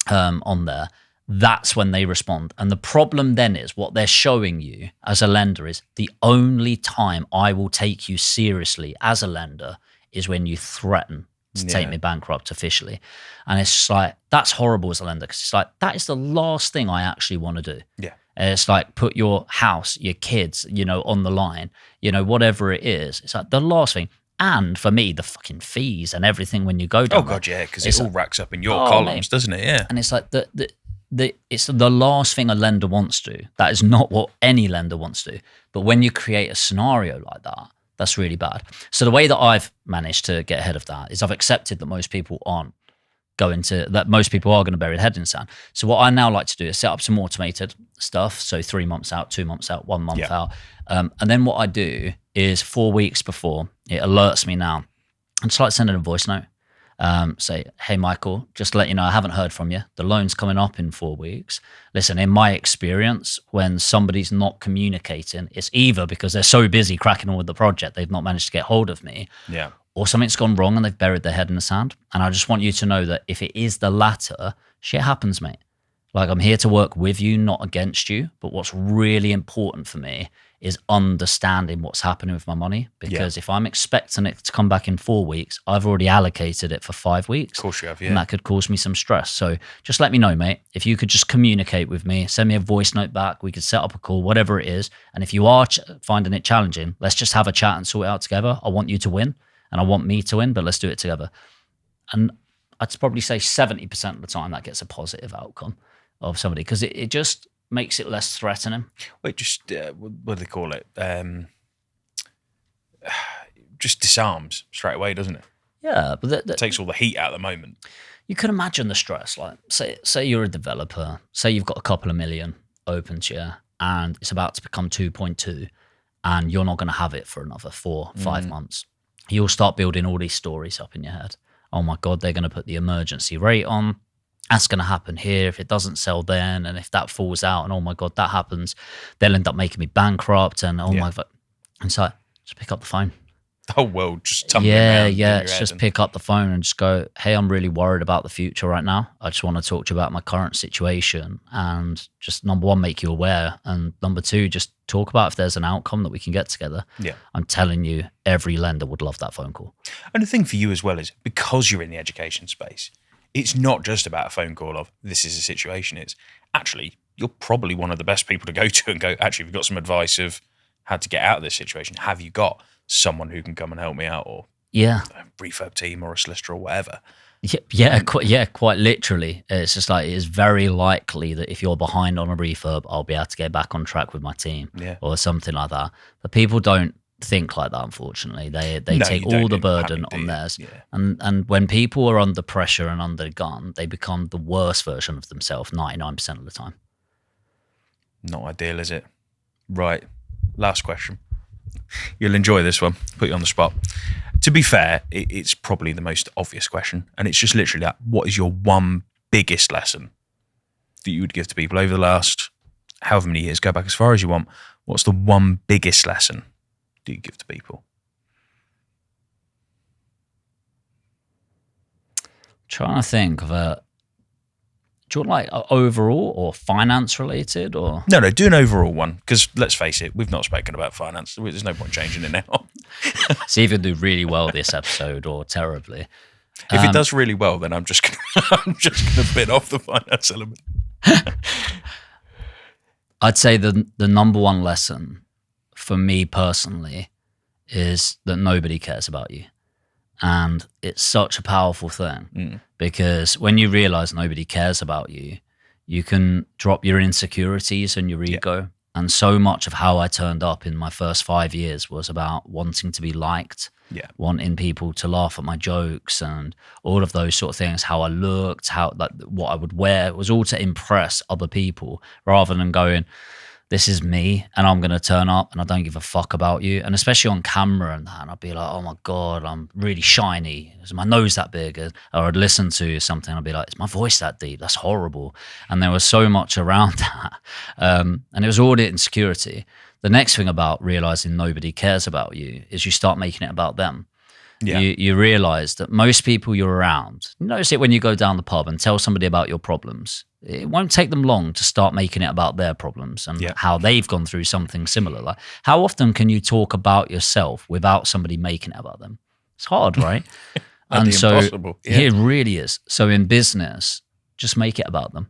on there, that's when they respond. And the problem then is what they're showing you as a lender is the only time I will take you seriously as a lender is when you threaten to take me bankrupt officially. And it's just like, that's horrible as a lender, because it's like, that is the last thing I actually want to do. Yeah. It's like put your house, your kids, on the line, whatever it is. It's like the last thing. And for me, the fucking fees and everything when you go down. Oh God, yeah, because it's it all like, racks up in your columns, mate. doesn't it? Yeah. And it's like it's the last thing a lender wants to. That is not what any lender wants to. But when you create a scenario like that, that's really bad. So the way that I've managed to get ahead of that is I've accepted that most people are going to bury their head in the sand. So what I now like to do is set up some automated stuff. So 3 months out, 2 months out, 1 month out. And then what I do is 4 weeks before, it alerts me now. I just like sending a voice note. Say, hey, Michael, just to let you know, I haven't heard from you. The loan's coming up in 4 weeks. Listen, in my experience, when somebody's not communicating, it's either because they're so busy cracking on with the project, they've not managed to get hold of me. Yeah. Or something's gone wrong and they've buried their head in the sand. And I just want you to know that if it is the latter, shit happens, mate. Like, I'm here to work with you, not against you. But what's really important for me is understanding what's happening with my money. Because if I'm expecting it to come back in 4 weeks, I've already allocated it for 5 weeks. Of course you have, yeah. And that could cause me some stress. So just let me know, mate. If you could just communicate with me, send me a voice note back. We could set up a call, whatever it is. And if you are finding it challenging, let's just have a chat and sort it out together. I want you to win. and I want me to win, but let's do it together. And I'd probably say 70% of the time that gets a positive outcome of somebody, because it just makes it less threatening. Well, it just, what do they call it? Just disarms straight away, doesn't it? Yeah, but It takes all the heat out of the moment. you can imagine the stress. Like, say you're a developer, say you've got a couple of million open to you, and it's about to become 2.2, and you're not going to have it for another 4-5 months. You'll start building all these stories up in your head. Oh my God, they're going to put the emergency rate on. That's going to happen here. If it doesn't sell then, and if that falls out, and oh my God, that happens, they'll end up making me bankrupt. And oh my God. And so just pick up the phone. The whole world just tumbling around. Yeah. It's just pick up the phone and just go, hey, I'm really worried about the future right now. I just want to talk to you about my current situation, and just number one, make you aware. And number two, just talk about if there's an outcome that we can get together. Yeah. I'm telling you, every lender would love that phone call. And the thing for you as well is, because you're in the education space, it's not just about a phone call of this is a situation. It's actually, you're probably one of the best people to go to and go, actually, we've got some advice of how to get out of this situation. Have you got someone who can come and help me out, or a refurb team or a solicitor or whatever? Quite literally. It's just like, it's very likely that if you're behind on a refurb, I'll be able to get back on track with my team or something like that. But people don't think like that, unfortunately. They take all the burden on theirs. Yeah. And when people are under pressure and under the gun, they become the worst version of themselves 99% of the time. Not ideal, is it? Right. Last question. You'll enjoy this one. Put you on the spot. To be fair, it's probably the most obvious question. And it's just literally that. What is your one biggest lesson that you would give to people over the last however many years? Go back as far as you want. What's the one biggest lesson do you give to people? Trying to think of a. Do you want like overall or finance related or? No, do an overall one, because let's face it, we've not spoken about finance. There's no point changing it now. So either do really well this episode or terribly. If it does really well, then I'm just gonna bit off the finance element. I'd say the number one lesson for me personally is that nobody cares about you. And it's such a powerful thing because when you realize nobody cares about you, you can drop your insecurities and your ego. Yeah. And so much of how I turned up in my first 5 years was about wanting to be liked, wanting people to laugh at my jokes and all of those sort of things, how I looked, what I would wear. It was all to impress other people rather than going, this is me and I'm going to turn up and I don't give a fuck about you. And especially on camera and that, and I'd be like, oh my God, I'm really shiny. Is my nose that big? Or I'd listen to something and I'd be like, is my voice that deep? That's horrible. And there was so much around that. And it was all the insecurity. The next thing about realizing nobody cares about you is you start making it about them. Yeah. You realize that most people you're around, you notice it when you go down the pub and tell somebody about your problems, it won't take them long to start making it about their problems and how they've gone through something similar. Like, how often can you talk about yourself without somebody making it about them? It's hard, right? And so impossible. It really is. So in business, just make it about them.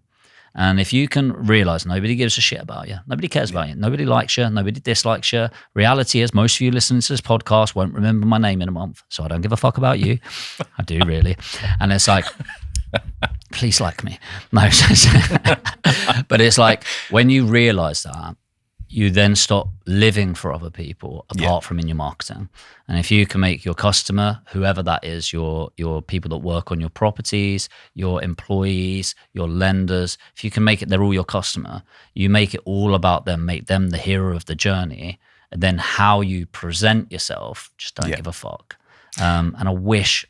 And if you can realize nobody gives a shit about you, nobody cares about you, nobody likes you, nobody dislikes you. Reality is most of you listening to this podcast won't remember my name in a month, so I don't give a fuck about you. I do really. And it's like, please like me. No. But it's like when you realize that, you then stop living for other people apart from in your marketing. And if you can make your customer, whoever that is, your people that work on your properties, your employees, your lenders, if you can make it, they're all your customer, you make it all about them, make them the hero of the journey. And then how you present yourself, just don't give a fuck. And I wish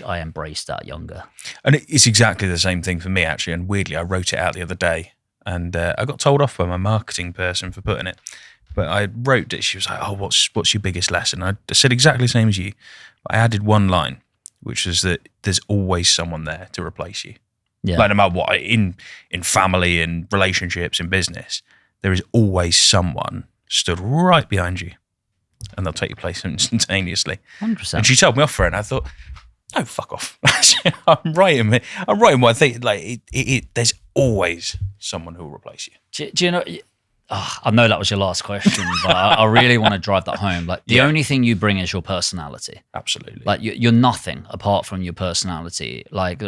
I embraced that younger. And it's exactly the same thing for me, actually. And weirdly, I wrote it out the other day. And I got told off by my marketing person for putting it. But I wrote it. She was like, oh, what's your biggest lesson? I said exactly the same as you. But I added one line, which is that there's always someone there to replace you. Yeah. Like no matter what, in family, in relationships, in business, there is always someone stood right behind you. And they'll take your place instantaneously. 100%. And she told me off for it. And I thought, oh, fuck off. I'm writing what I think. Like, there's always someone who will replace you. Do you know, I know that was your last question, but I really want to drive that home. Like the only thing you bring is your personality. Absolutely. Like you're nothing apart from your personality. Like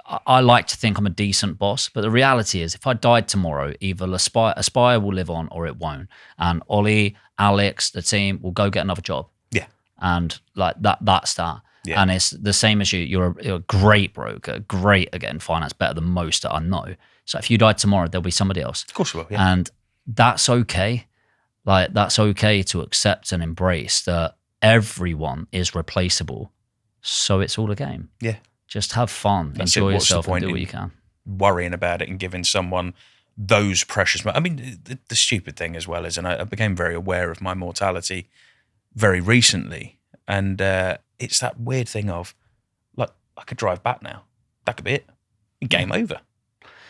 I like to think I'm a decent boss, but the reality is if I died tomorrow, either Aspire will live on or it won't. And Ollie, Alex, the team will go get another job. Yeah. And like that's that. Yeah. And it's the same as you. You're a great broker, great at getting finance, better than most that I know. So if you died tomorrow, there'll be somebody else. Of course it will, yeah. And that's okay. Like that's okay to accept and embrace that everyone is replaceable. So it's all a game. Yeah. Just have fun, enjoy yourself, and do what you can. Worrying about it and giving someone those precious. I mean, the stupid thing as well is, and I became very aware of my mortality very recently, and it's that weird thing of, like, I could drive back now. That could be it. Game over.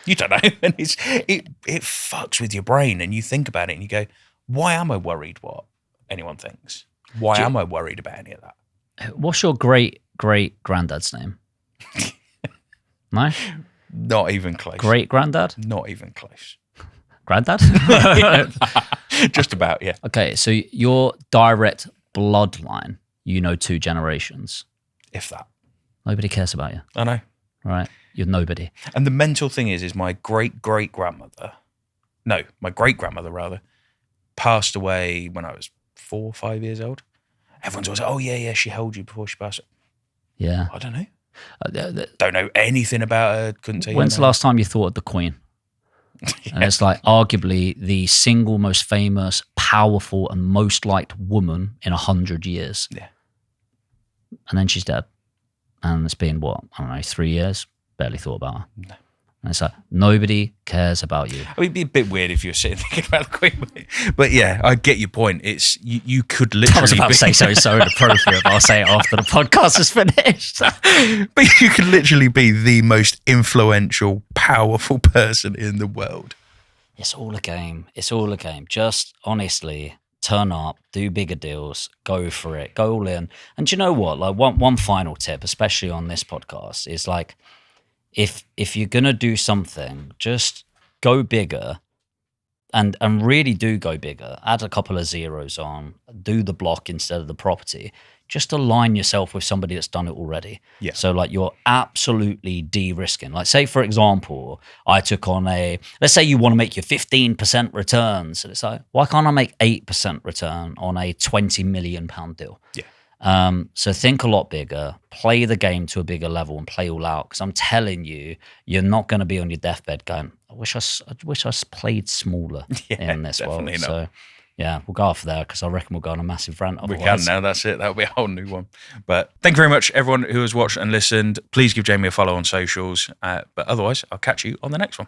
You don't know, and it fucks with your brain, and you think about it, and you go, "Why am I worried? What anyone thinks? Why am I worried about any of that?" What's your great granddad's name? No, not even close. Great granddad? Not even close. Granddad? Just about, yeah. Okay, so your direct bloodline, you know, 2 generations. If that. Nobody cares about you. I know. Right? You're nobody. And the mental thing is my great-grandmother, rather, passed away when I was 4 or 5 years old. Everyone's always like, oh, yeah, she held you before she passed. Yeah. I don't know. Don't know anything about her. Couldn't tell you. When's the last time you thought of the Queen? Yeah. And it's like arguably the single most famous, powerful, and most liked woman in 100 years. Yeah. And then she's dead. And it's been, what, I don't know, 3 years? Barely thought about her. No. And it's like, nobody cares about you. I mean, it'd be a bit weird if you were sitting thinking about the Queen. But yeah, I get your point. It's you could literally. I was about to say so inappropriate, but I'll say it after the podcast is finished. But you could literally be the most influential, powerful person in the world. It's all a game. It's all a game. Just honestly, turn up, do bigger deals, go for it, go all in. And do you know what? Like one final tip, especially on this podcast, is like, if you're gonna do something, just go bigger, and really do go bigger. Add a couple of zeros on, do the block instead of the property. Just align yourself with somebody that's done it already. Yeah. So like you're absolutely de-risking. Like say for example, I took on let's say you want to make your 15% returns. And it's like, why can't I make 8% return on a £20 million deal? Yeah. So think a lot bigger, play the game to a bigger level and play all out. Because I'm telling you, you're not going to be on your deathbed going, I wish I played smaller in this world. Not. So yeah, we'll go off there because I reckon we'll go on a massive rant. We can now, that's it. That'll be a whole new one. But thank you very much, everyone who has watched and listened. Please give Jamie a follow on socials. But otherwise, I'll catch you on the next one.